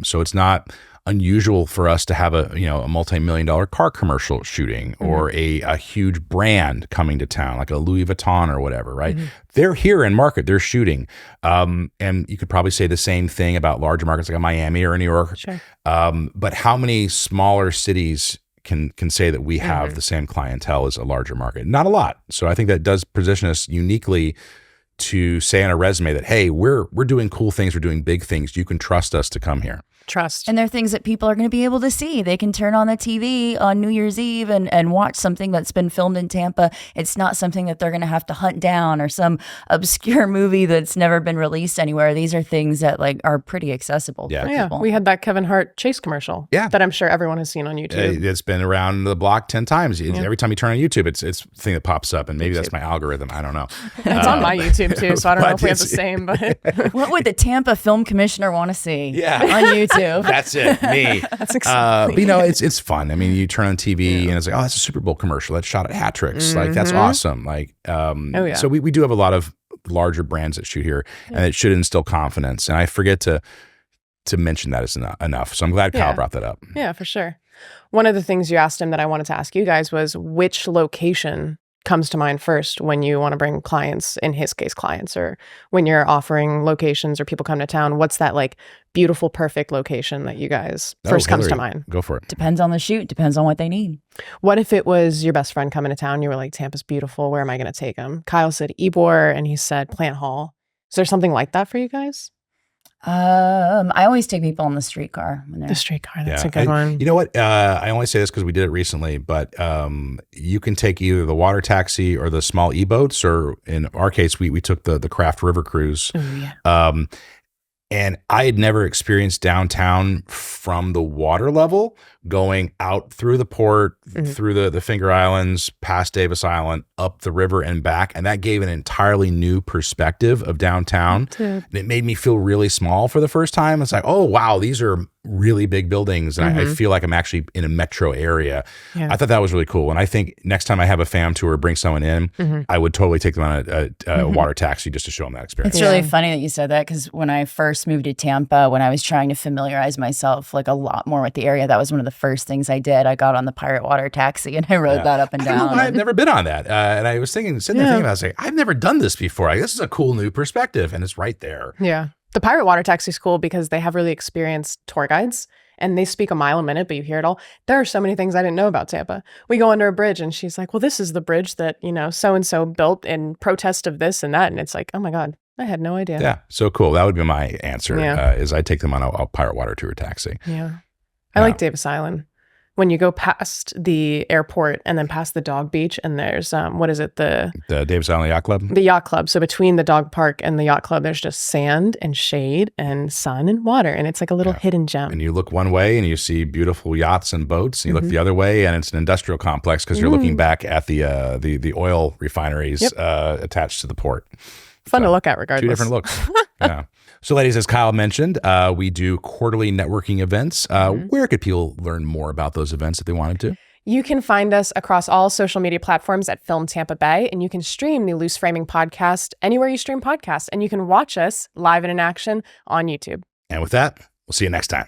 So it's not unusual for us to have a multi-million-dollar car commercial shooting, or a huge brand coming to town, like a Louis Vuitton or whatever, right? They're here in market, they're shooting. And you could probably say the same thing about larger markets like a Miami or a New York. Sure. But how many smaller cities can say that we have the same clientele as a larger market? Not a lot. So I think that does position us uniquely to say on a resume that, hey, we're doing cool things, we're doing big things. You can trust us to come here. Trust. And they're things that people are going to be able to see. They can turn on the TV on New Year's Eve and watch something that's been filmed in Tampa. It's not something that they're going to have to hunt down, or some obscure movie that's never been released anywhere. These are things that like are pretty accessible for people. We had that Kevin Hart Chase commercial that I'm sure everyone has seen on YouTube. It's been around the block 10 times. Every time you turn on YouTube, it's a thing that pops up, and maybe that's my algorithm. I don't know. It's on my YouTube too, so I don't know if we have the same. But what would the Tampa Film Commissioner want to see on YouTube? That's it, me. That's exciting. But it's fun. I mean, you turn on TV and it's like, oh, that's a Super Bowl commercial. That's shot at Hat Tricks. Like, that's awesome. Like, so we do have a lot of larger brands that shoot here, and it should instill confidence. And I forget to to mention that is enough. So I'm glad Kyle brought that up. Yeah, for sure. One of the things you asked him that I wanted to ask you guys was which location comes to mind first when you want to bring clients, in his case, clients, or when you're offering locations or people come to town, what's that like beautiful, perfect location that you guys first comes to mind? Go for it. Depends on the shoot. Depends on what they need. What if it was your best friend coming to town? You were like, Tampa's beautiful. Where am I going to take him? Kyle said Ybor, and he said Plant Hall. Is there something like that for you guys? I always take people on the streetcar when they're The streetcar, that's a good one. You know what? I only say this because we did it recently, but you can take either the water taxi or the small e-boats, or in our case, we took the craft river cruise. Oh, yeah. And I had never experienced downtown from the water level, going out through the port, through the Finger Islands, past Davis Island, up the river and back. And that gave an entirely new perspective of downtown. And it made me feel really small for the first time. It's like, oh, wow, these are really big buildings. And I feel like I'm actually in a metro area. Yeah. I thought that was really cool. And I think next time I have a fam tour, bring someone in, I would totally take them on a water taxi just to show them that experience. It's really funny that you said that, because when I first moved to Tampa, when I was trying to familiarize myself like a lot more with the area, that was one of the first things I did. I got on the Pirate Water taxi and I rode that up and down. I've never been on that. And I was sitting there thinking about it, I was like, I've never done this before. This is a cool new perspective, and it's right there. Yeah. The Pirate Water Taxi is cool because they have really experienced tour guides and they speak a mile a minute, but you hear it all. There are so many things I didn't know about Tampa. We go under a bridge and she's like, well, this is the bridge that, so-and-so built in protest of this and that. And it's like, oh my God, I had no idea. Yeah. So cool. That would be my answer, is I take them on a Pirate Water tour taxi. Yeah. I like Davis Island. When you go past the airport and then past the dog beach, and there's what is it, the Davis Island Yacht Club? The yacht club. So between the dog park and the yacht club, there's just sand and shade and sun and water, and it's like a little hidden gem. And you look one way and you see beautiful yachts and boats, and you look the other way and it's an industrial complex, because you're looking back at the oil refineries attached to the port. Fun to look at regardless. Two different looks. Yeah. So ladies, as Kyle mentioned, we do quarterly networking events. Where could people learn more about those events if they wanted to? You can find us across all social media platforms at Film Tampa Bay, and you can stream the Loose Framing podcast anywhere you stream podcasts, and you can watch us live and in action on YouTube. And with that, we'll see you next time.